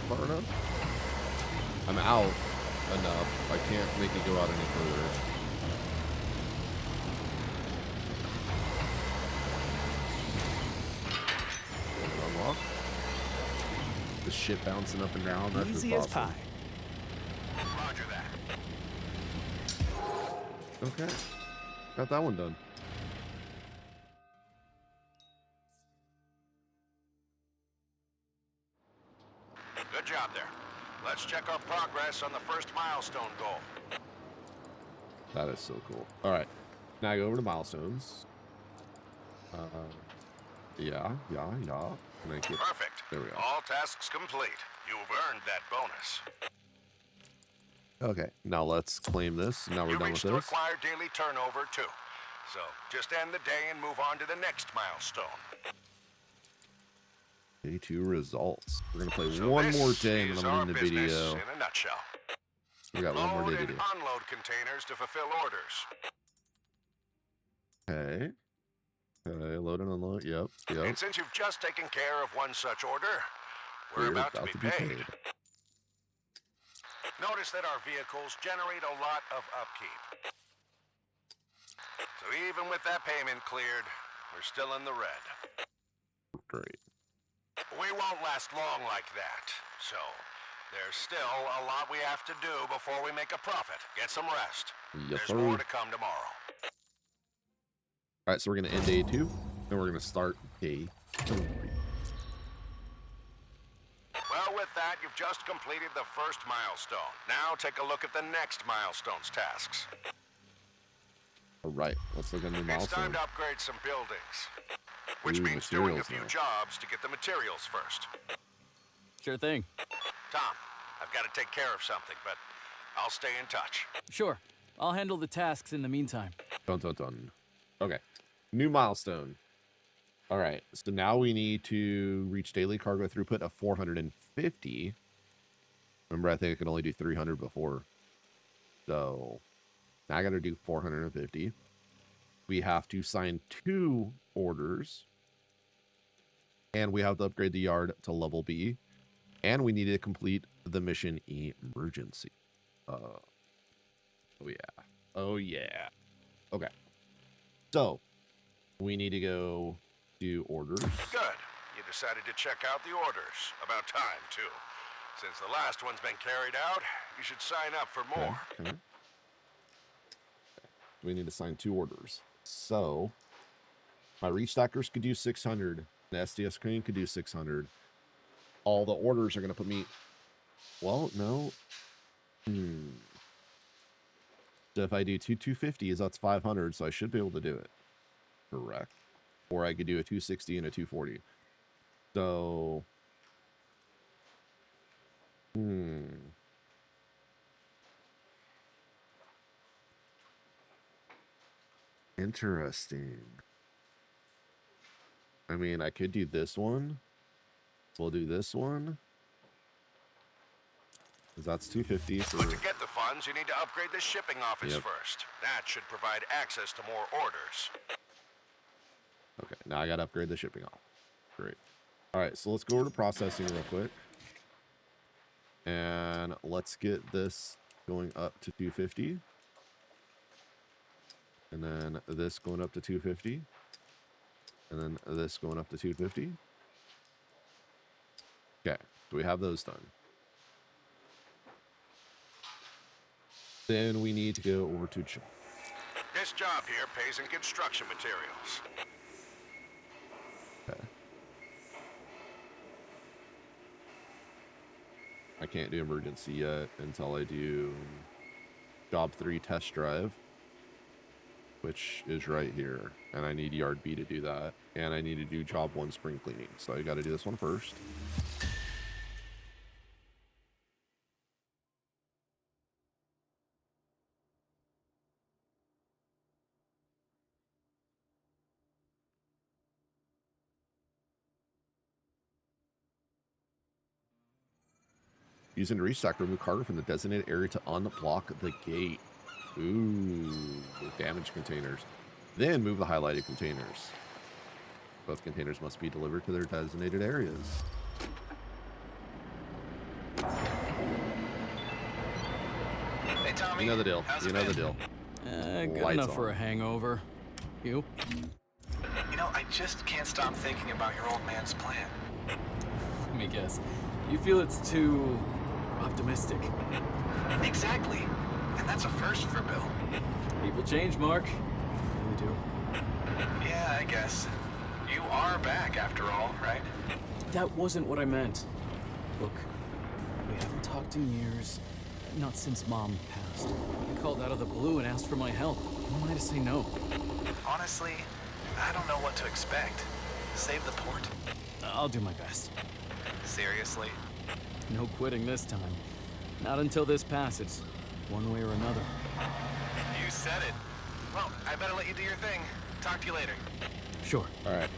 far enough. I'm out enough. I can't make it go out any further. Unlock. The shit bouncing up and down. That's easy as pie. Roger that. Okay. Got that one done. Good job there. Let's check our progress on the first milestone goal. That is so cool. All right. Now I go over to milestones. Yeah. Make it. Perfect. There we go. All tasks complete. You've earned that bonus. Okay. Now let's claim this. Now we're You done with reached the this. required daily turnover too. So just end the day and move on to the next milestone. Day 2 results. We're gonna play So one this more day and is then I'm our gonna end the business video. in a nutshell. We got one more Load day to and do. unload containers to fulfill orders. Okay. Okay, load and unload. Yep. And since you've just taken care of one such order, we're about to be paid. Notice that our vehicles generate a lot of upkeep. So even with that payment cleared, we're still in the red. Great. We won't last long like that, so there's still a lot we have to do before we make a profit. Get some rest. Yes, There's sir. more to come tomorrow. Alright, so we're gonna end day 2, then we're gonna start day 3. Well, with that, you've just completed the first milestone. Now take a look at the next milestone's tasks. Alright, let's look at the It's milestone. time to upgrade some buildings. Which Ooh, means doing a materials few now. jobs to get the materials first. Sure thing. Tom, I've got to take care of something, but I'll stay in touch. Sure. I'll handle the tasks in the meantime. Dun dun dun. Okay. New milestone. Alright, so now we need to reach daily cargo throughput of 450. Remember, I think I could only do 300 before. So, now I gotta do 450. We have to sign 2 orders. And we have to upgrade the yard to level B. And we need to complete the mission emergency. Oh yeah. Oh yeah. Okay. So, we need to go do orders. Good. You decided to check out the orders. About time, too. Since the last one's been carried out, you should sign up for more. Okay. We need to sign 2 orders. So, my reach stackers could do 600. The SDS crane could do 600. All the orders are going to put me... Well, no. So if I do 250s, that's 500, so I should be able to do it. Correct. Or I could do a 260 and a 240. So... Interesting. I mean, I could do this one. We'll do this one. Because that's 250 for... But to get the funds, you need to upgrade the shipping office Yep. first. That should provide access to more orders. Okay, now I got to upgrade the shipping off. Great. All right, so let's go over to processing real quick. And let's get this going up to 250. And then this going up to 250. And then this going up to 250. Okay, so we have those done. Then we need to go over to... This job here pays in construction materials. Okay. I can't do emergency yet until I do job 3 test drive, which is right here. And I need yard B to do that. And I need to do job 1 spring cleaning. So I got to do this one first. Using to restock, remove cargo from the designated area to unblock the gate. Ooh, damaged containers. Then move the highlighted containers. Both containers must be delivered to their designated areas. Hey, Tommy. You know the deal. How's You it know the been? deal. Good Lights enough for on. a hangover. You? You know, I just can't stop thinking about your old man's plan. Let me guess. You feel it's too optimistic. Exactly. And that's a first for Bill. People change, Mark. They really do. Yeah, I guess. You are back after all, right? That wasn't what I meant. Look, we haven't talked in years. Not since Mom passed. I called out of the blue and asked for my help. Who am I to say no? Honestly, I don't know what to expect. Save the port? I'll do my best. Seriously? No quitting this time. Not until this passes, one way or another. You said it. Well, I better let you do your thing. Talk to you later. Sure. All right.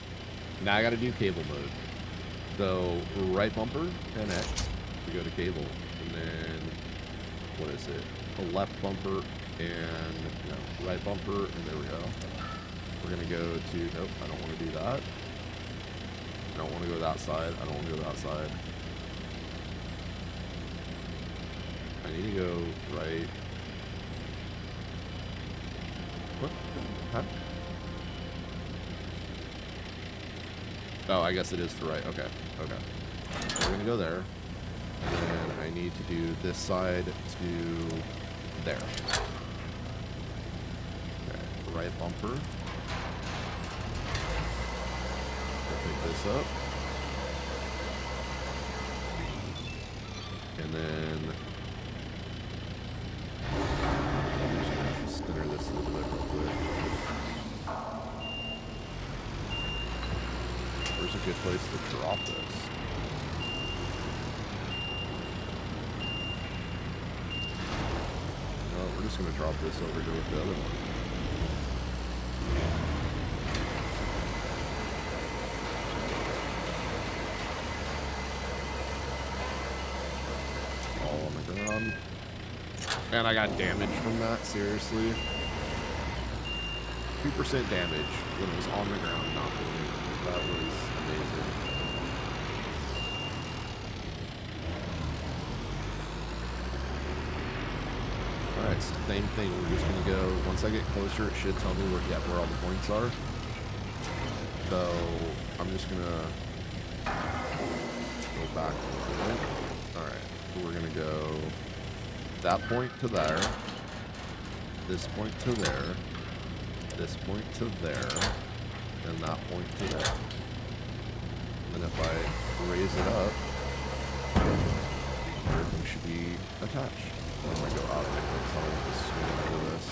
Now I got to do cable mode. So right bumper and X to go to cable, and then what is it? A left bumper and no right bumper, and there we go. We're gonna go to nope. I don't want to do that. I don't want to go that side. I don't want to go that side. I need to go right. What? Huh? Oh, I guess it is the right. Okay. Okay. We're gonna go there. And then I need to do this side to there. Okay. Right bumper. Pick this up. And then I'm just gonna spinner this a little bit real quick. Where's a good place to drop this? No, we're just gonna drop this over here with the other one. All on the ground. And I got damage from that, seriously. 2% damage when it was on the ground, not moving. That was amazing. Alright, so same thing. We're just gonna go, once I get closer, it should tell me where all the points are. So I'm just gonna go back a little bit. Alright, so we're gonna go that point to there, this point to there, this point to there, and that point to there. And if I raise it up, everything should be attached. I'm gonna go out of it because I don't want to swing over this.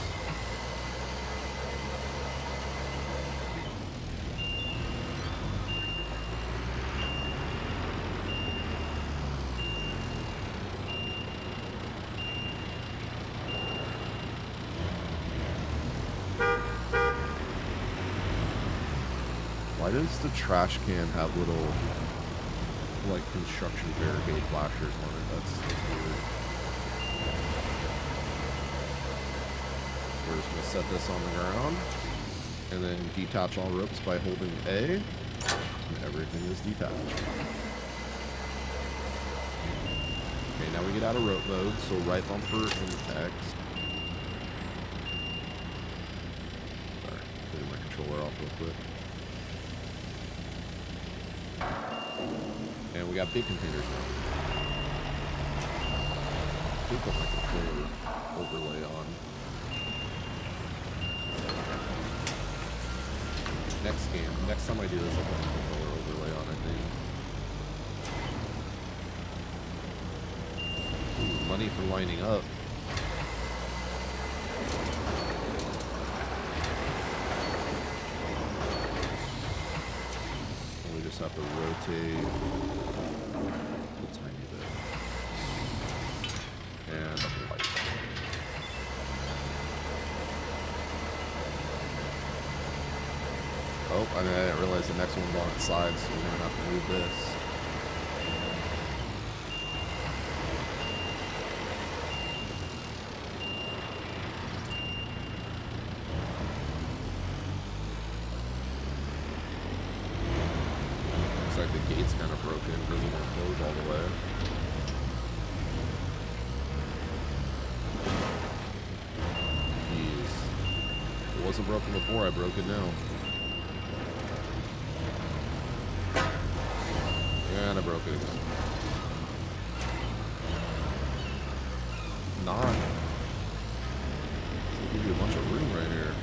Why does the trash can have little, like, construction barricade flashers on it? That's weird. just going to set this on the ground. And then detach all ropes by holding A. And everything is detached. Okay, now we get out of rope mode. So right bumper and X. Sorry, getting my controller off real quick. And we got big containers now. I think put my controller overlay on. Next time I do this, I'll put my controller overlay on, I think. Ooh, money for lining up. And we just have to rotate a tiny bit. And a light. Oh, I didn't realize the next one's on its side, so we're going to have to move this. Looks like the gate's kind of broken, doesn't want to close all the way. Jeez. It wasn't broken before, I broke it now. And I broke it again. 9. This will give you a bunch of room right here.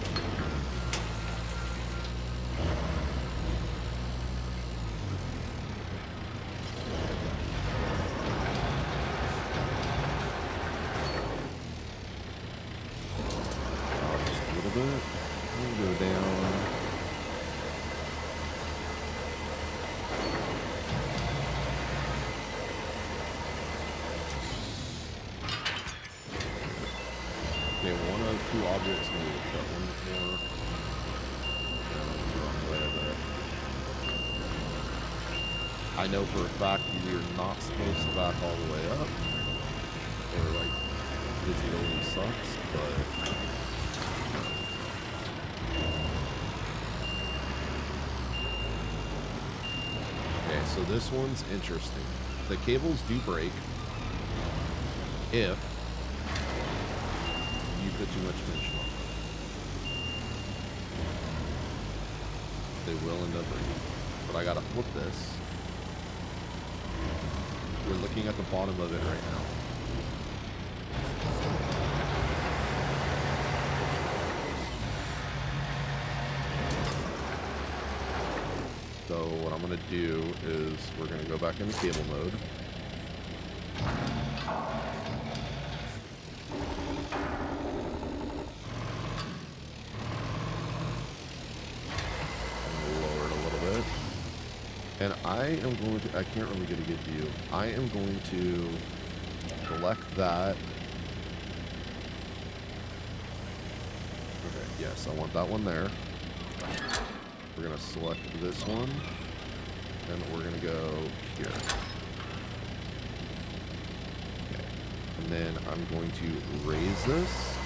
Just a little bit. We'll go down. Okay, one of two objects moved. Got one more. Wrong way of it. I know for a fact you're not supposed to back all the way up. Or like, visibility sucks, but... Okay, so this one's interesting. The cables do break if you put too much tension on them. They will end up breaking. But I gotta flip this. We're looking at the bottom of it right now. So what I'm gonna do is we're gonna go back into cable mode. And I am going to, I can't really get a good view. I am going to select that. Okay, yes, I want that one there. We're going to select this one. And we're going to go here. Okay. And then I'm going to raise this.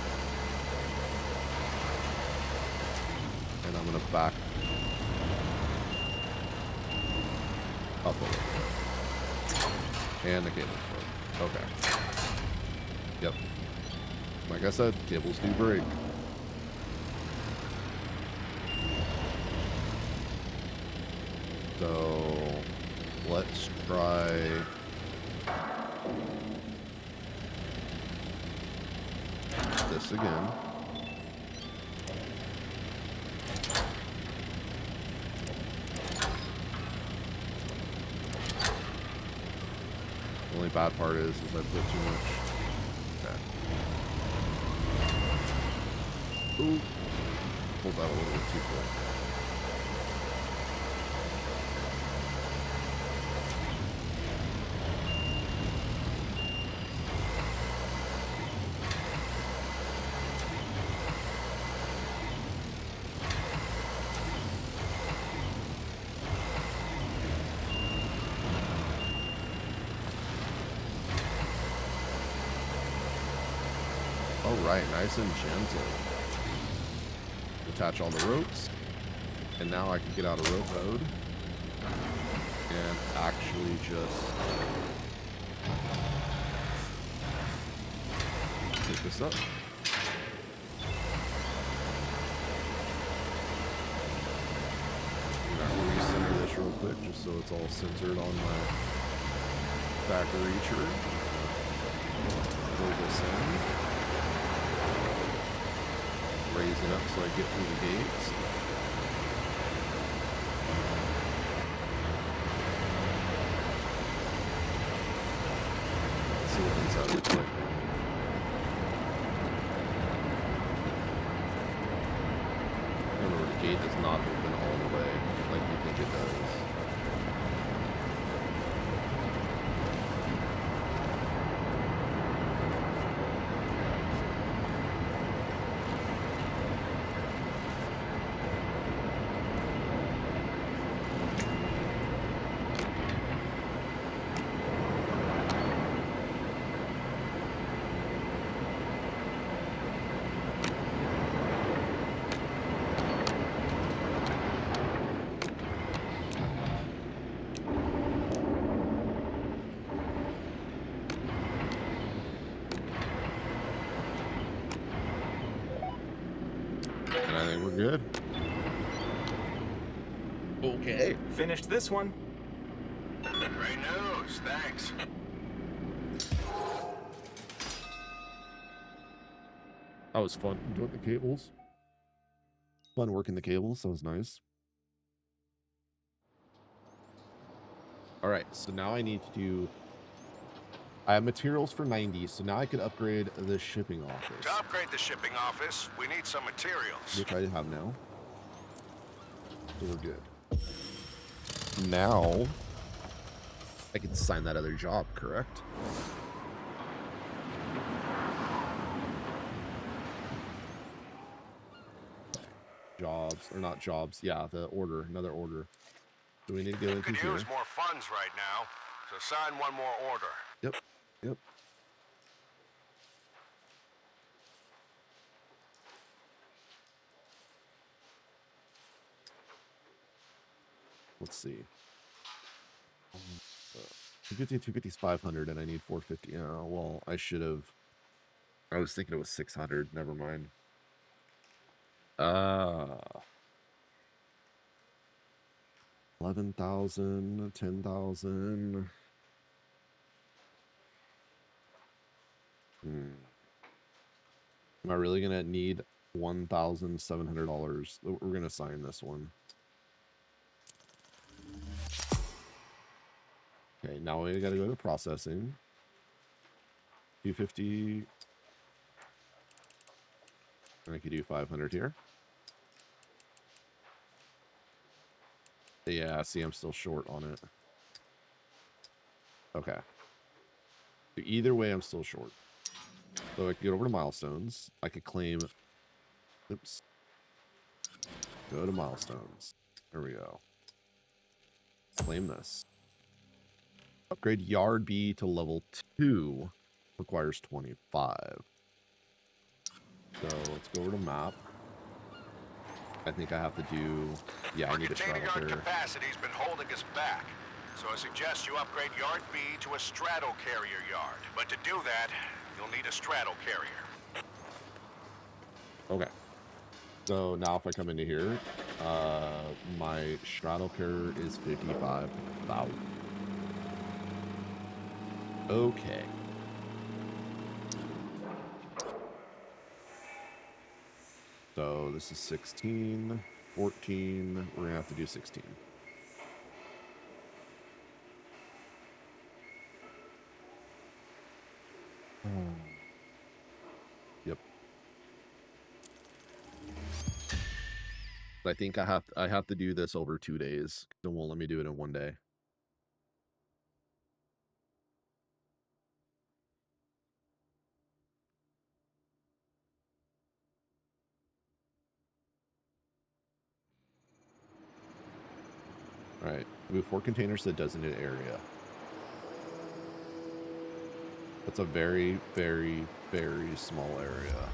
And I'm going to back up a little bit. And the cable's broke. Okay. Yep. Like I said, cables do break. So let's try this again. The only bad part is I put too much. Okay. Ooh. Pulled that a little bit too quick. All right, nice and gentle. Attach all the ropes. And now I can get out of rope mode. And actually just pick this up. Now recenter this real quick just so it's all centered on my back reacher. Pull this in. Raise it up so I get through the gates. Let's see what inside looks like. Remember, the gate does not open all the way like you think it does. And I think we're good. Okay. Finished this one. Great news, thanks. That was fun doing the cables. Fun working the cables. That was nice. All right, so now I need to do... I have materials for 90, so now I could upgrade the shipping office. To upgrade the shipping office, we need some materials. Which I have now. So we're good. Now, I can sign that other job, correct? Jobs, or not jobs, yeah, the order, another order. Do we need to go into Could here? use more funds right now, so sign one more order. Yep, yep. Let's see. 250, 250 is 500, and I need 450. Oh, well, I should have. I was thinking it was 600. Never mind. 11,000, 10,000. Am I really gonna need $1,700? We're gonna sign this one. Okay, now we gotta go to processing. 250. I could do 500 here. Yeah, see, I'm still short on it. Okay. So either way, I'm still short. So I could get over to milestones. I could claim... Oops. Go to milestones. There we go. Claim this. Upgrade Yard B to level 2 requires 25. So let's go over to map. I think I have to do... Yeah, I need a straddle Our container yard carrier. capacity's been holding us back. So I suggest you upgrade Yard B to a straddle carrier yard. But to do that, you'll need a straddle carrier. Okay. So now if I come into here, my straddle carrier is 55,000. Okay. So this is 16, 14. We're gonna have to do 16. Yep. I think I have to do this over 2 days. It won't let me do it in 1 day. All right, move 4 containers to the designated area. That's a very, very, very small area.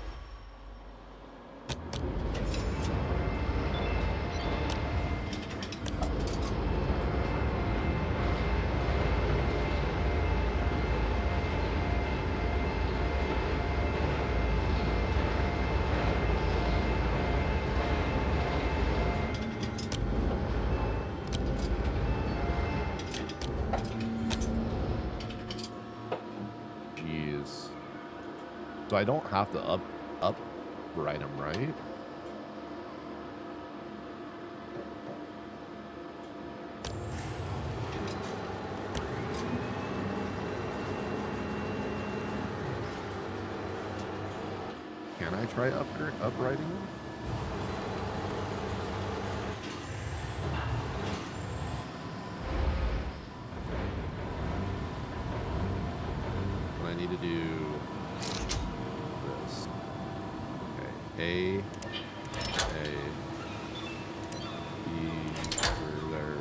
So I don't have to upright them, right? Can I try uprighting them? I need to do this. Okay, A, B, there.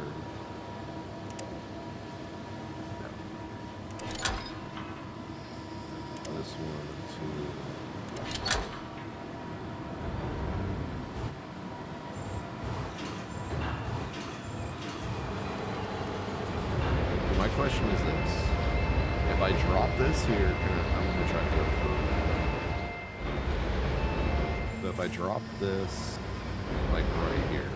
This one, 2. My question is this. If I drop this here, I'm going to try to go through. So if I drop this, like right here.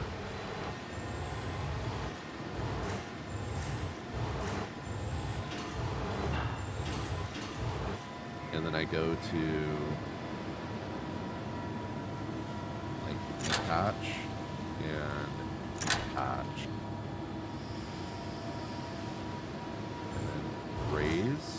And then I go to, like, detach and detach. And then raise.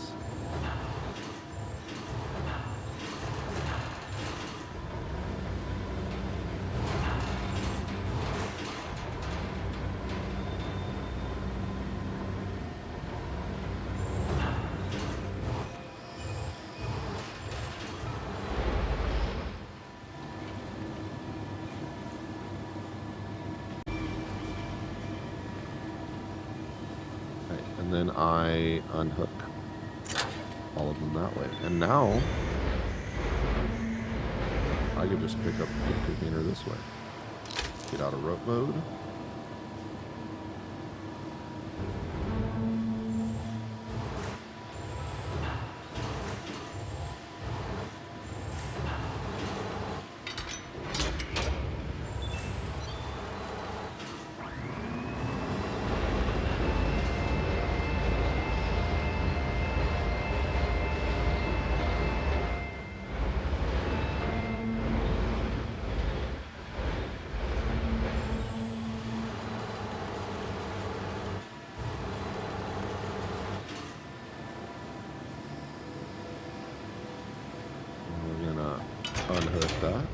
And then I unhook all of them that way. And now I can just pick up the container this way. Get out of rope mode. Unhook that.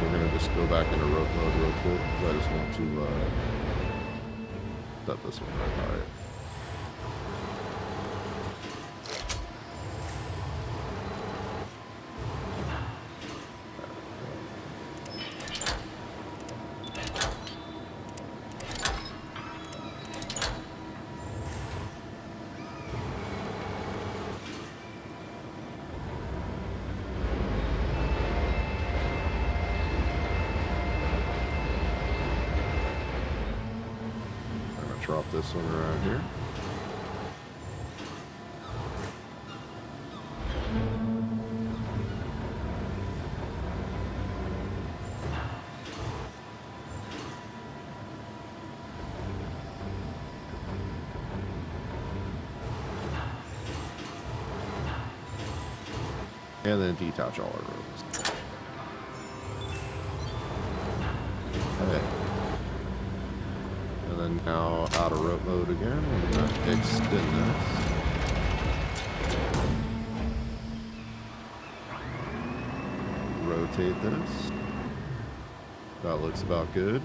We're gonna just go back into rope mode real quick because I just want to set this one right. All right. Drop this one around here. And then detach all our ropes. Okay. And then now out of rope mode again. We're going to extend this. Rotate this. That looks about good.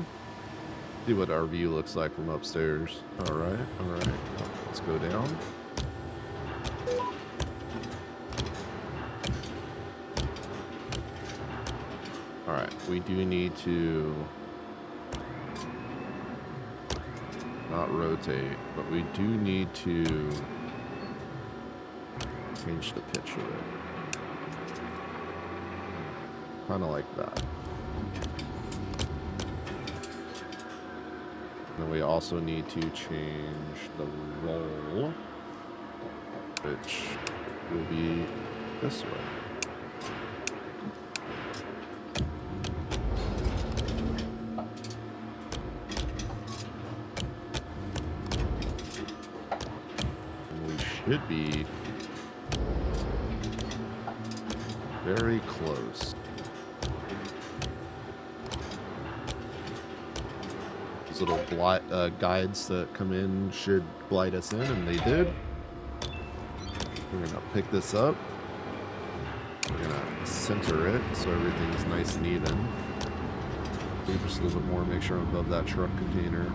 See what our view looks like from upstairs. Alright, alright. Let's go down. Alright, we do need to not rotate, but we do need to change the pitch of it. Kind of like that. And then we also need to change the roll, which will be this way. should be very close. These little guides that come in should glide us in, and they did. We're gonna pick this up. We're gonna center it so everything's nice and even. Do just a little bit more, make sure I'm above that truck container.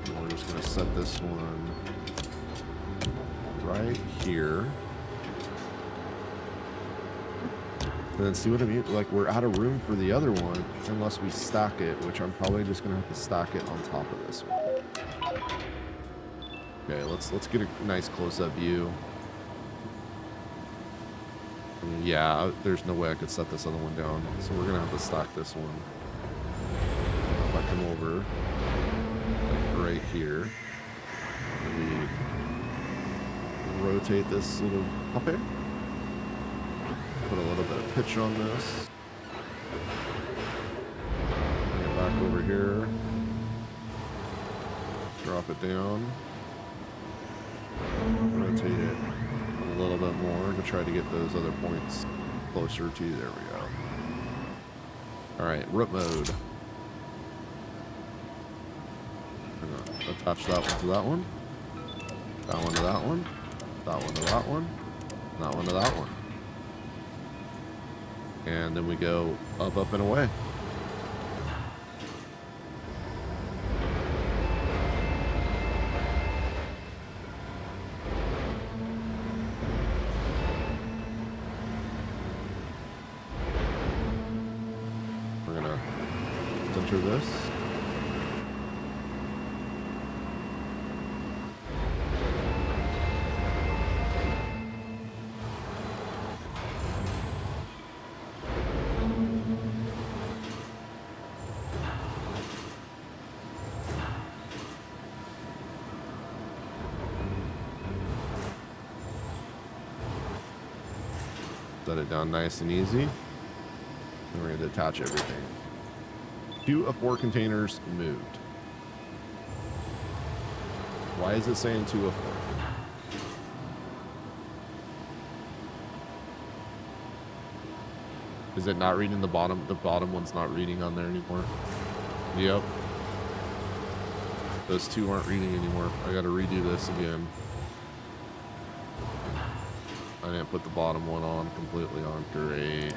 And we're just gonna set this one right here. And then see what I mean? Like, we're out of room for the other one unless we stack it, which I'm probably just gonna have to stack it on top of this one. Okay, let's get a nice close-up view. Yeah, there's no way I could set this other one down, so we're gonna have to stack this one. If I come over, like right here, we rotate this little puppy. Put a little bit of pitch on this. Bring it back over here. Drop it down. Rotate it a little bit more to try to get those other points closer to. There we go. Alright, rope mode. I'm gonna attach that one to that one. That one to that one. That one to that one. That one to that one. And then we go up, up, and away. We're gonna center this. Set it down nice and easy. And we're going to attach everything. 2 of 4 containers moved. Why is it saying 2 of 4? Is it not reading the bottom? The bottom one's not reading on there anymore. Yep. Those 2 aren't reading anymore. I got to redo this again. I didn't put the bottom one on completely on. Great.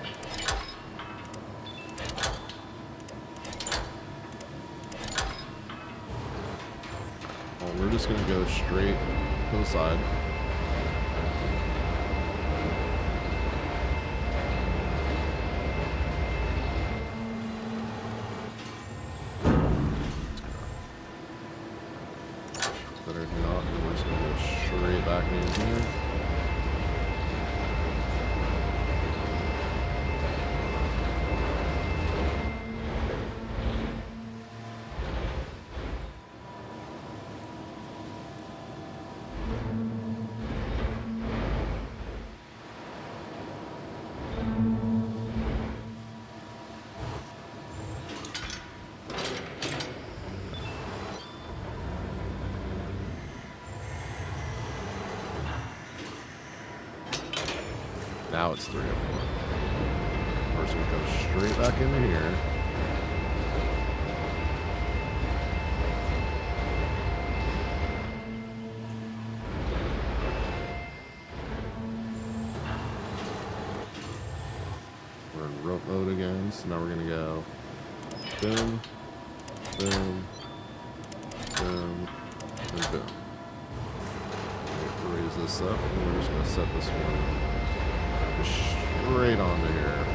Well, we're just going to go straight to the side. Set everything off, and we're just going to go straight back in here. Now it's 3 of 4. We're just going to go straight back into here. We're in rope mode again, so now we're going to go boom, boom, boom, and boom. Raise this up, and we're just going to set this one straight onto here.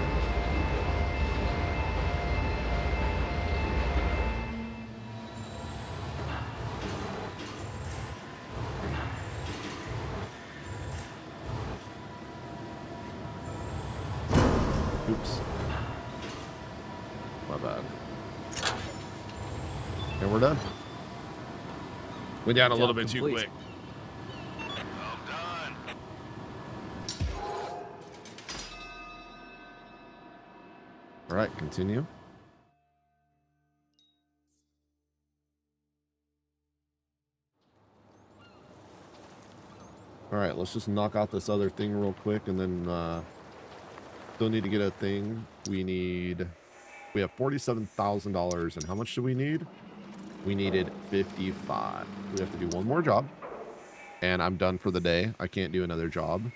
Oops. My bad. And we're done. Went down a little bit too quick. All right, continue. All right, let's just knock out this other thing real quick, and then still need to get a thing. We have $47,000, and how much do we need? We needed 55. We have to do one more job, and I'm done for the day. I can't do another job,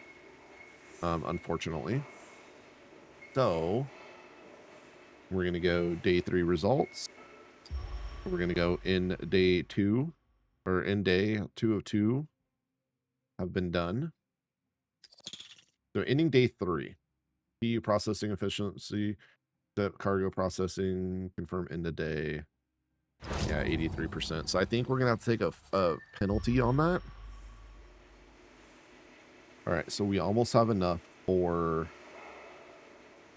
unfortunately. So we're gonna go day 3 results. We're gonna go in day 2, or in day 2 of 2 have been done. So ending day 3, EU processing efficiency, set cargo processing, confirm end of day. Yeah, 83%. So I think we're gonna have to take a penalty on that. All right, so we almost have enough for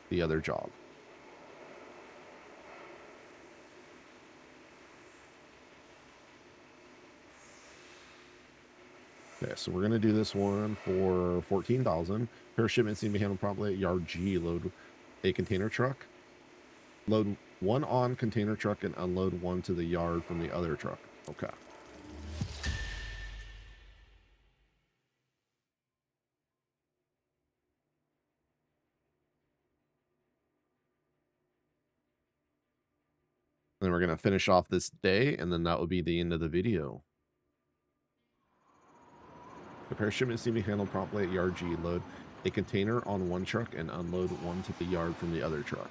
the other job. Okay, so we're gonna do this one for 14,000. Pair shipments need to be handled promptly at yard G. Load a container truck. Load one on container truck and unload one to the yard from the other truck. Okay. Then we're gonna finish off this day, and then that will be the end of the video. The pair shipments need to be handled promptly at yard G. Load a container on one truck and unload one to the yard from the other truck.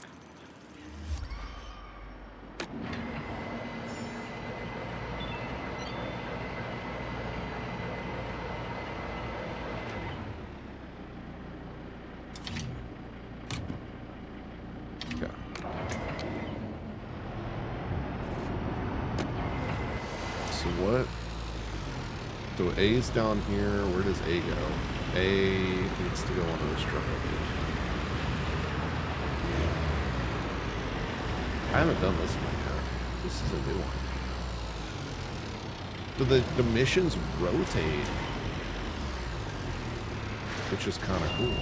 Okay. So what? So A's down here. Where does A go? A needs to go on this truck. I haven't done this one yet. This is a new one. So the missions rotate, which is kind of cool.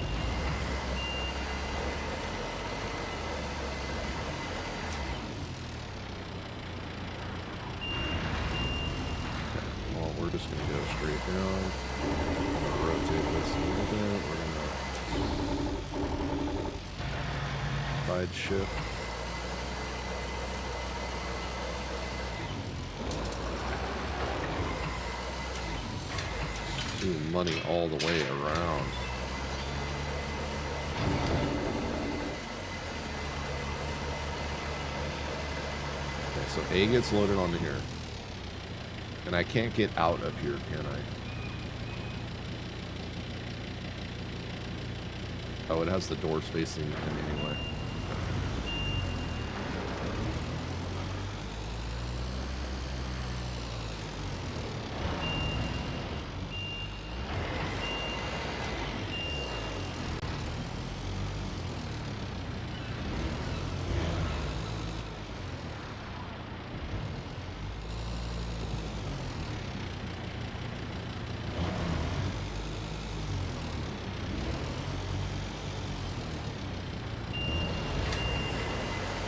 Okay, well, we're just gonna go straight down. I'm gonna rotate this a little bit. We're gonna side shift. Money all the way around. Okay, so A gets loaded onto here. And I can't get out of here, can I? Oh, it has the doors facing in anyway.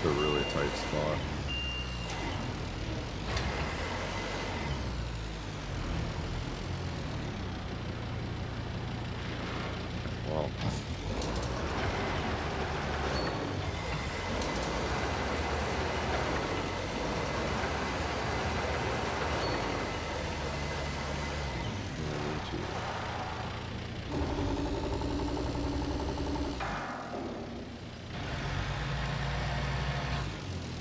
A really tight spot. Well,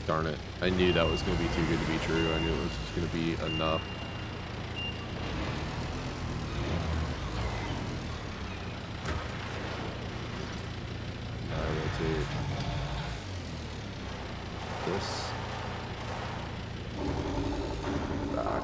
darn it. I knew that was going to be too good to be true. I knew it was just going to be enough. Rotate this back.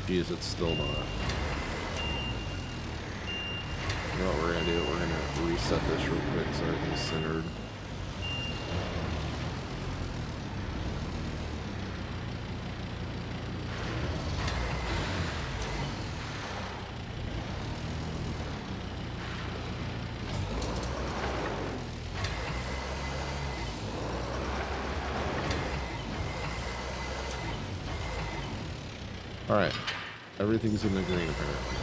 Geez, it's still not. You know what we're gonna do? We're gonna reset this real quick so everything's centered. All right. Everything's in the green apparently.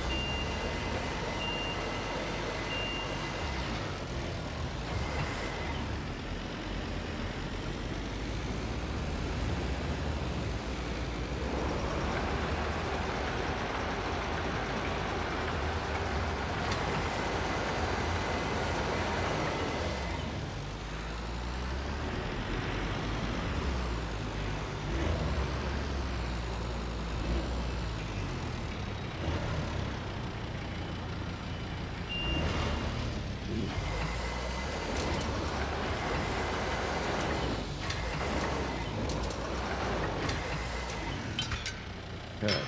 Okay.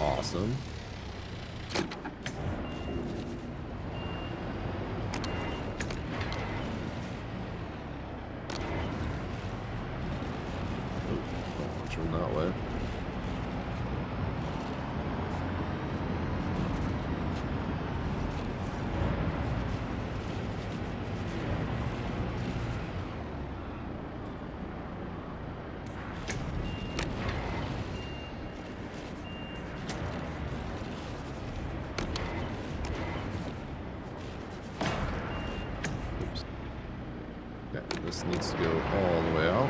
Awesome. Oh, turn that way. Oops. Okay, this needs to go all the way out.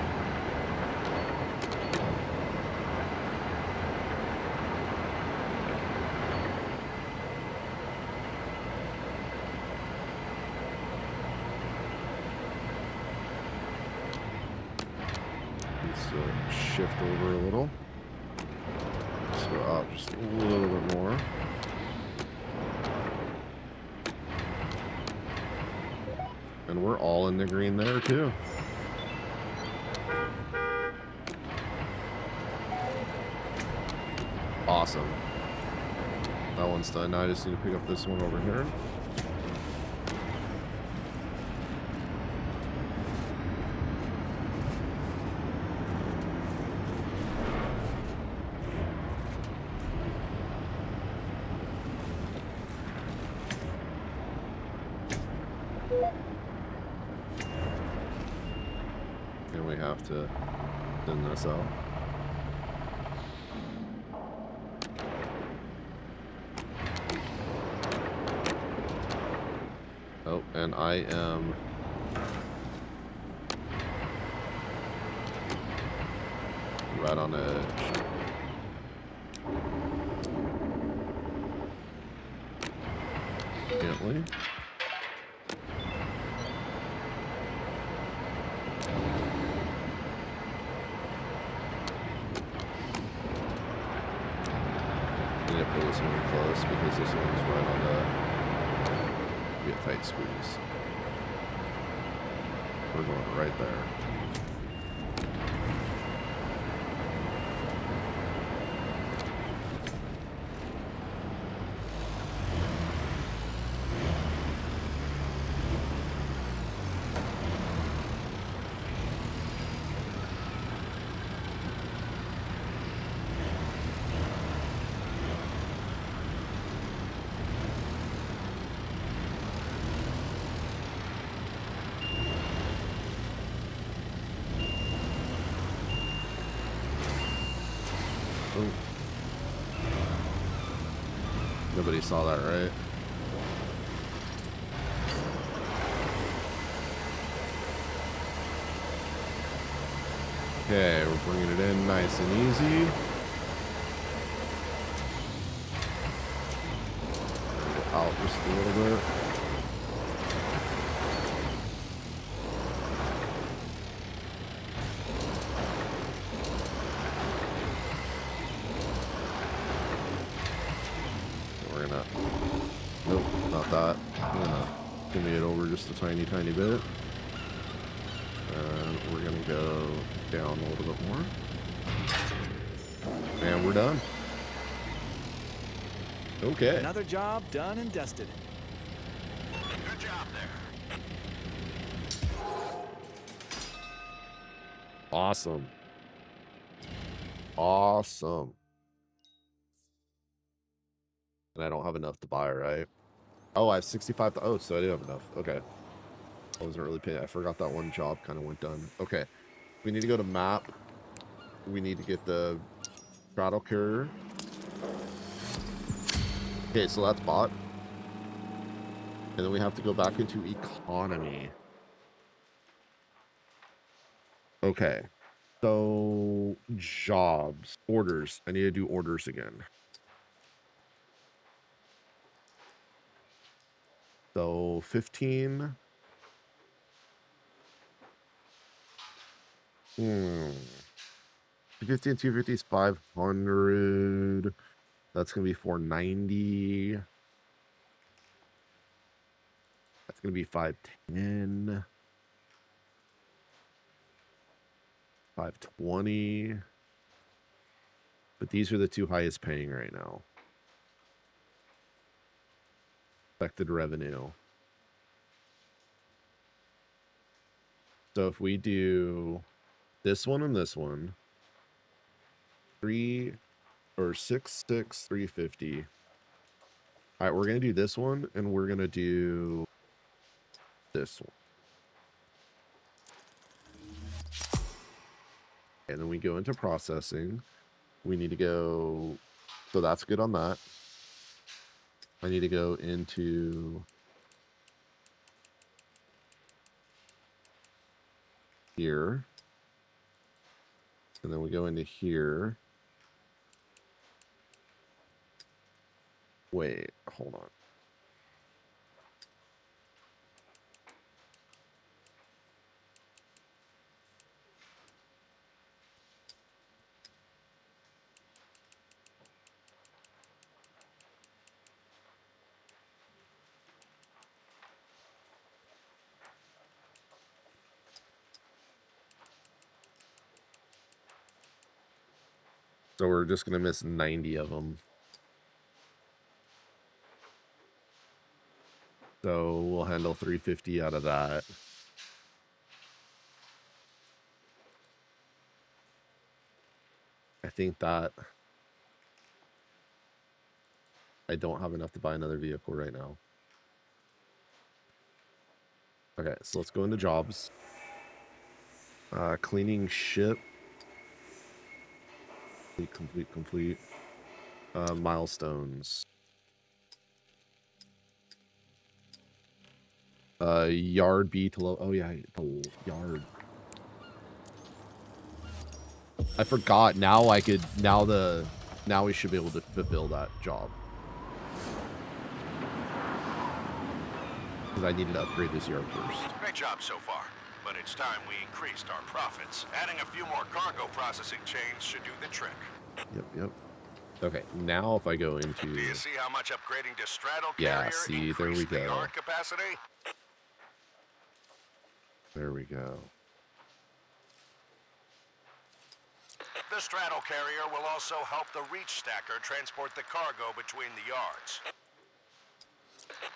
Needs to shift over a little. Let's go out just a little bit more. And we're all in the green there too. Awesome. That one's done. Now I just need to pick up this one over here. And we have to thin this out. Oh, and I am right on edge. Gently. I need to pull this one close because this one's right on the be a tight squeeze. We're going right there. Oh. Nobody saw that, right? Okay, we're bringing it in nice and easy. Go out just a little bit. We're gonna, nope, not that. I'm gonna give me it over just a tiny, tiny bit. And we're gonna go down a little bit more. And we're done. Okay. Another job done and dusted. Good job there. Awesome. Awesome. And I don't have enough to buy, right? Oh, I have 65. Oh, so I do have enough. Okay. I wasn't really paying. I forgot that one job kind of went done. Okay. We need to go to map. We need to get the straddle carrier. Okay, so that's bought. And then we have to go back into economy. Okay. So jobs, orders. I need to do orders again. So 15. 250 and 250 is 500. That's going to be 490. That's going to be 510. 520. But these are the two highest paying right now. Expected revenue. So if we do this one and this one, 350. All right, we're gonna do this one, and we're gonna do this one, and then we go into processing. We need to go. So that's good on that. I need to go into here, and then we go into here. Wait, hold on. So we're just gonna miss 90 of them. So we'll handle 350 out of that. I think that I don't have enough to buy another vehicle right now. Okay, so let's go into jobs. Cleaning ship. Complete. Milestones. Yard B to low. Oh yeah, the yard. I forgot. Now I could. Now we should be able to fulfill that job. Because I needed to upgrade this yard first. Great job so far, but it's time we increased our profits. Adding a few more cargo processing chains should do the trick. Yep. Okay, now if I go into... Do you see how much upgrading to straddle Yeah, carrier see, there we increased the go. yard capacity? There we go. The straddle carrier will also help the reach stacker transport the cargo between the yards.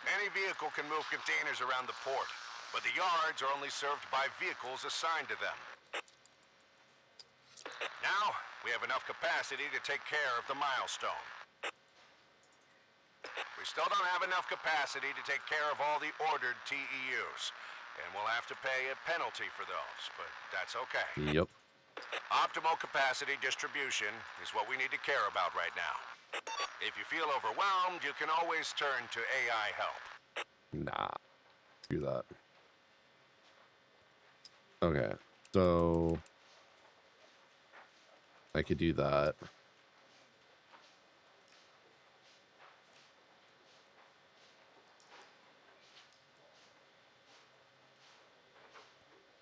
Any vehicle can move containers around the port, but the yards are only served by vehicles assigned to them. Now, we have enough capacity to take care of the milestone. We still don't have enough capacity to take care of all the ordered TEUs, and we'll have to pay a penalty for those, but that's okay. Yep. Optimal capacity distribution is what we need to care about right now. If you feel overwhelmed, you can always turn to AI help. Nah. Do that. Okay. So... I could do that.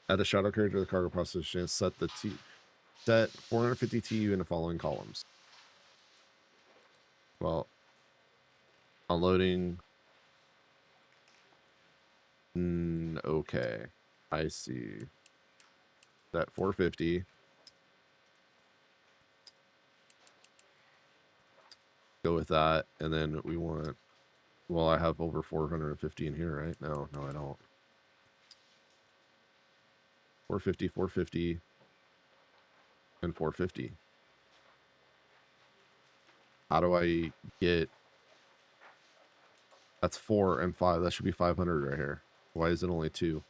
Add the shadow carrier to the cargo processing. Set 450 TU in the following columns. Well, unloading. Okay, I see. That 450. Go with that, and then we want. Well, I have over 450 in here, right? No, I don't. 450, 450, and 450. How do I get That's 4 and 5. That should be 500 right here. Why is it only 2?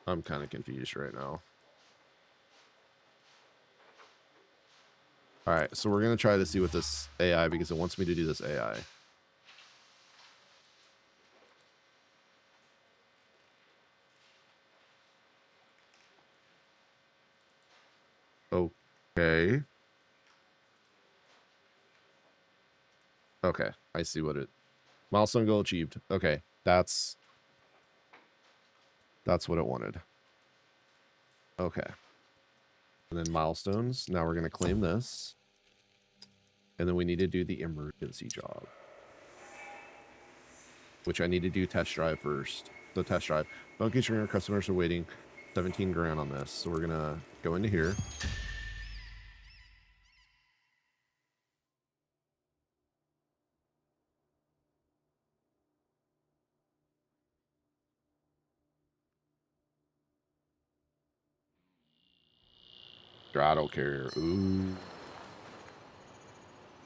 I'm kind of confused right now. All right, so we're going to try to see what this AI, because it wants me to do this AI. Okay. Okay, I see what it... Milestone goal achieved. Okay, that's what it wanted. Okay. And then milestones. Now we're going to claim this. And then we need to do the emergency job, which I need to do test drive first. The test drive. Monkey Stringer customers are waiting. 17 grand on this. So we're going to go into here. Straddle carrier. Ooh.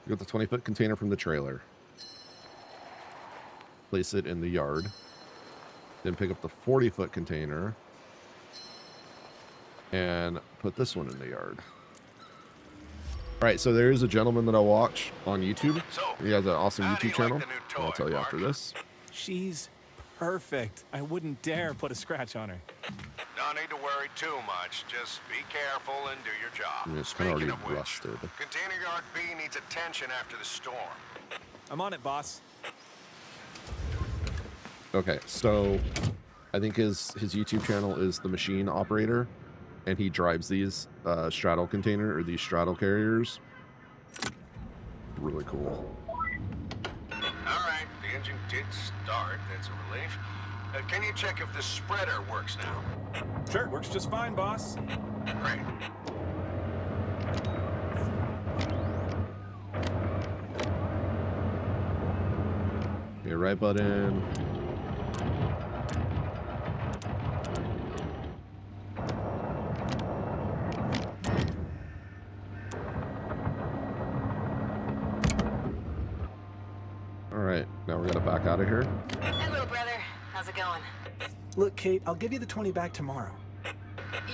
Get the 20-foot container from the trailer. Place it in the yard. Then pick up the 40-foot container. And put this one in the yard. Alright, so there is a gentleman that I watch on YouTube. He has an awesome YouTube channel. I'll tell you after this. She's perfect. I wouldn't dare put a scratch on her. No need to worry too much. Just be careful and do your job. I mean, it's kind of Speaking already of which, rusted. Container Yard B needs attention after the storm. I'm on it, boss. Okay, so I think his YouTube channel is The Machine Operator, and he drives these straddle container, or these straddle carriers. Really cool. Alright, the engine did start. That's a relief. Can you check if the spreader works now? Sure, works just fine, boss. Great. Okay, right button. Alright, now we're gonna back out of here. Hey, little brother. How's it going? Look, Kate, I'll give you the 20 back tomorrow.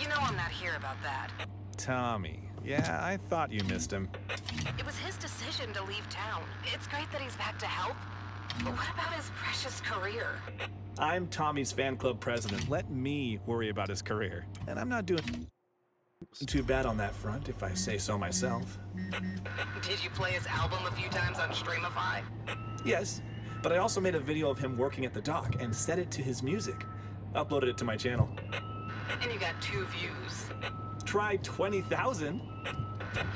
You know I'm not here about that. Tommy. Yeah, I thought you missed him. It was his decision to leave town. It's great that he's back to help. But what about his precious career? I'm Tommy's fan club president. Let me worry about his career. And I'm not doing too bad on that front, if I say so myself. Did you play his album a few times on Streamify? Yes, but I also made a video of him working at the dock and set it to his music. Uploaded it to my channel. And you got 2 views. Try 20,000.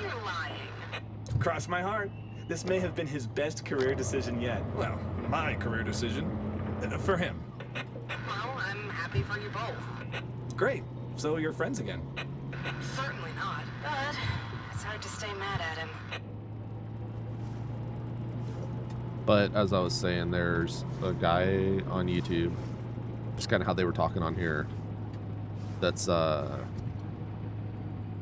You're lying. Cross my heart. This may have been his best career decision yet. Well, my career decision. For him. Well, I'm happy for you both. Great. So you're friends again. Certainly not, but it's hard to stay mad at him. But as I was saying, there's a guy on YouTube, just kind of how they were talking on here. That's I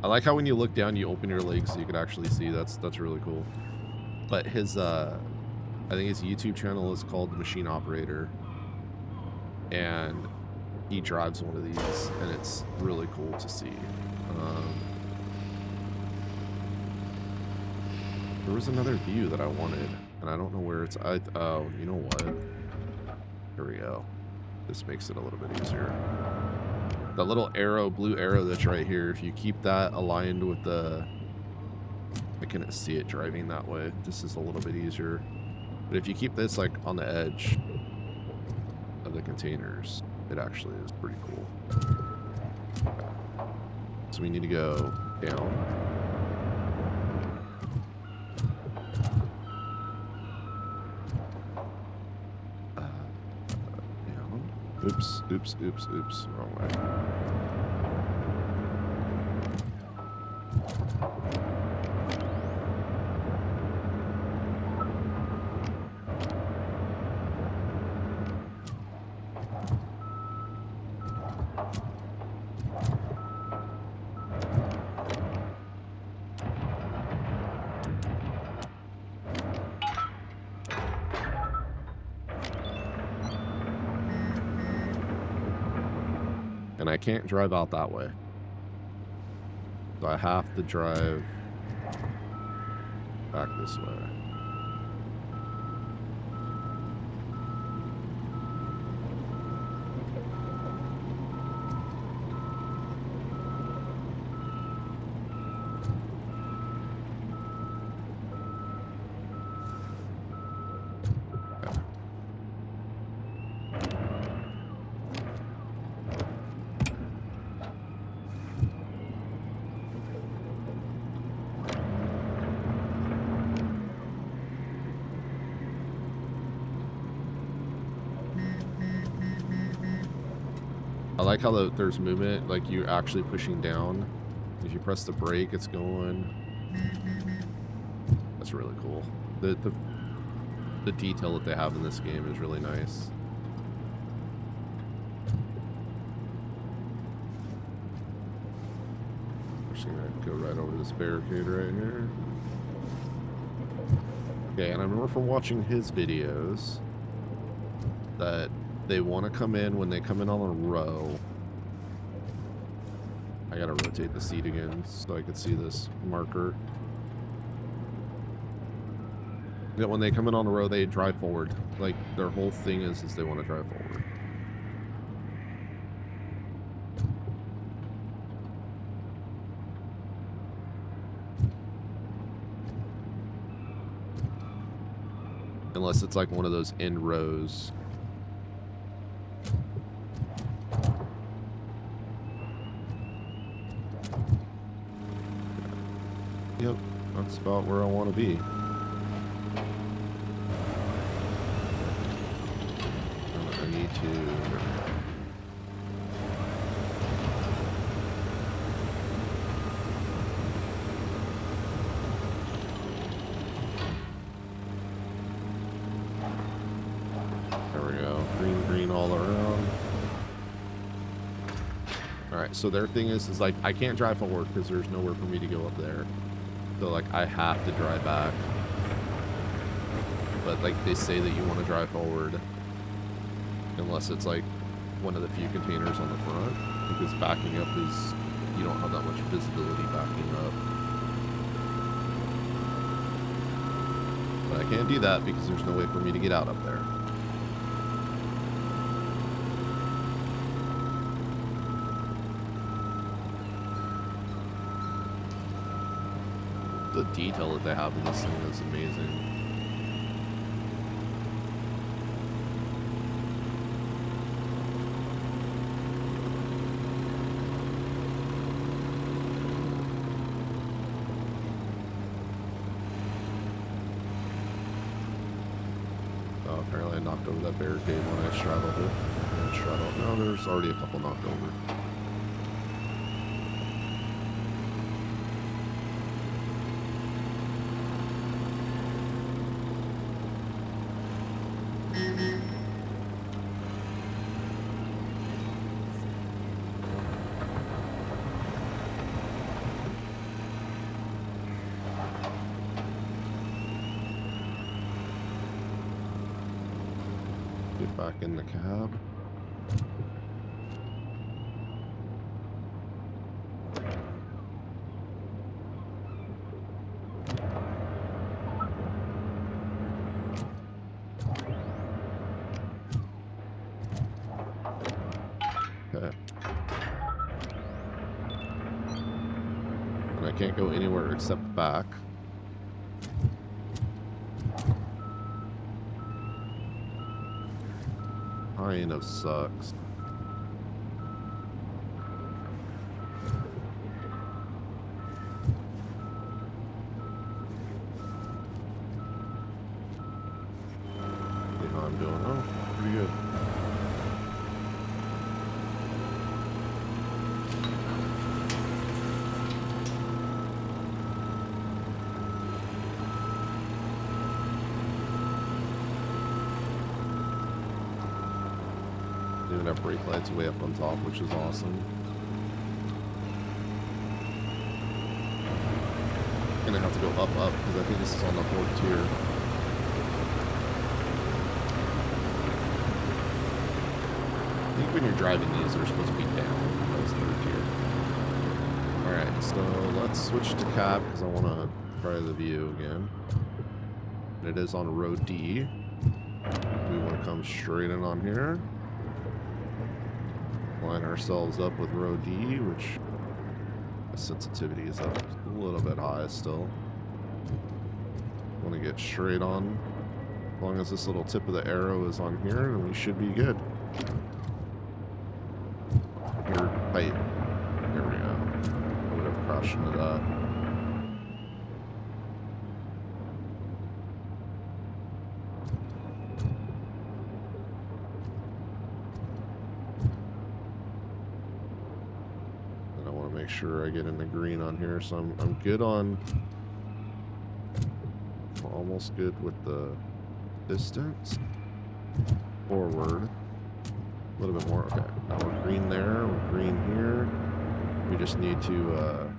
like how when you look down, you open your legs so you can actually see. That's really cool. But his I think his YouTube channel is called The Machine Operator, and he drives one of these, and it's really cool to see. There was another view that I wanted, and I don't know where it's. Oh, you know what? Here we go. This makes it a little bit easier. The little arrow, blue arrow that's right here, if you keep that aligned with the... I can't see it driving that way. This is a little bit easier. But if you keep this like on the edge of the containers, it actually is pretty cool. Okay. So we need to go down. Oops, oops, oops, oops. Wrong way. And I can't drive out that way. So I have to drive back this way. I like how there's movement, like you're actually pushing down. If you press the brake, it's going. That's really cool. The detail that they have in this game is really nice. I'm just gonna go right over this barricade right here. Okay, and I remember from watching his videos that they want to come in when they come in on a row. I gotta rotate the seat again so I can see this marker. That when they come in on a row, they drive forward. Like, their whole thing is they want to drive forward. Unless it's like one of those end rows. Yep, that's about where I want to be. I need to... There we go. Green, green all around. Alright, so their thing is like, I can't drive forward because there's nowhere for me to go up there. So, like, I have to drive back. But, like, they say that you want to drive forward. Unless it's, like, one of the few containers on the front. Because backing up is... You don't have that much visibility backing up. But I can't do that because there's no way for me to get out up there. The detail that they have in this thing is amazing. Oh, apparently I knocked over that barricade when I straddled it. No, there's already a couple knocked over. Get back in the cab. Okay. And I can't go anywhere except back. Kind of sucks. See how I'm doing. Oh, pretty good. Even have brake lights way up on top, which is awesome. Gonna have to go up because I think this is on the 4th tier. I think when you're driving these, they're supposed to be down. Alright, so let's switch to cab because I want to try the view again. It is on road D. We want to come straight in on here. Line ourselves up with row D, which the sensitivity is up a little bit high still. Want to get straight on. As long as this little tip of the arrow is on here, then we should be good. Here, tight. There we go. I would have crashed into that. Make sure I get in the green on here, so I'm good on, almost good with the distance forward. A little bit more. Okay, now we're green there, we're green here. We just need to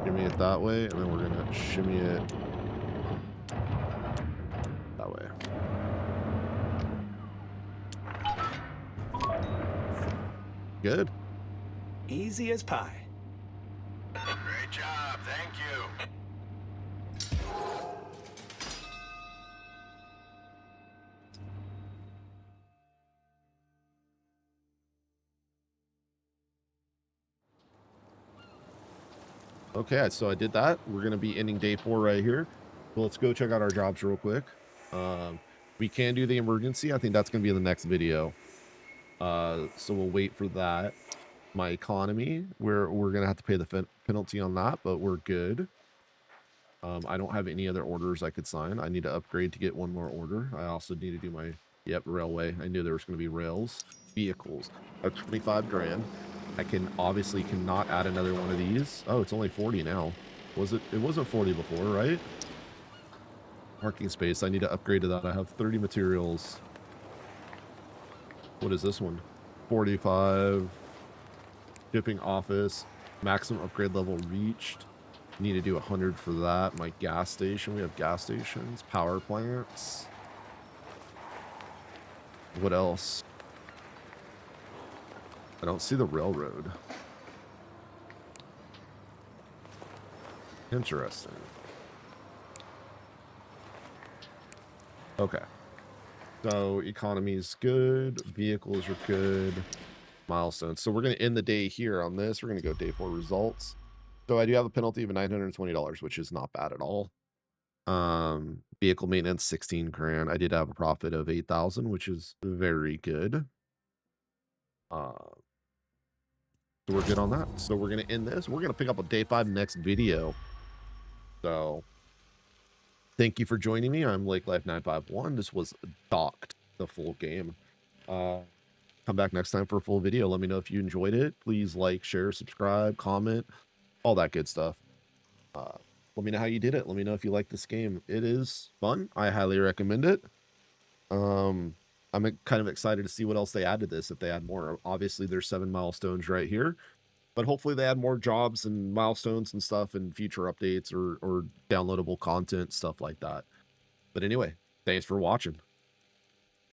shimmy it that way, and then we're gonna shimmy it that way. Good. Easy as pie. Great job, thank you. Okay, so I did that. We're going to be ending day 4 right here. So let's go check out our jobs real quick. We can do the emergency. I think that's going to be in the next video. So we'll wait for that. My economy, we're going to have to pay the penalty on that, but we're good. I don't have any other orders I could sign. I need to upgrade to get one more order. I also need to do my, railway. I knew there was going to be rails. Vehicles. 25 grand. I obviously cannot add another one of these. Oh, it's only 40 now. It wasn't 40 before, right? Parking space. I need to upgrade to that. I have 30 materials. What is this one? 45. Shipping office. Maximum upgrade level reached. Need to do 100 for that. My gas station. We have gas stations. Power plants. What else? I don't see the railroad. Interesting. Okay. So economy's good. Vehicles are good. Milestones. So we're going to end the day here on this. We're going to go day 4 results. So I do have a penalty of $920, which is not bad at all. Vehicle maintenance, 16 grand. I did have a profit of 8,000, which is very good. So we're good on that. So we're going to end this. We're going to pick up on day 5 next video. So thank you for joining me. I'm LakeLife951. This was Docked, the full game. Come back next time for a full video. Let me know if you enjoyed it. Please like, share, subscribe, comment, all that good stuff. Let me know how you did it. Let me know if you like this game. It is fun. I highly recommend it. I'm kind of excited to see what else they add to this, if they add more. Obviously, there's 7 milestones right here, but hopefully they add more jobs and milestones and stuff in future updates or downloadable content, stuff like that. But anyway, thanks for watching.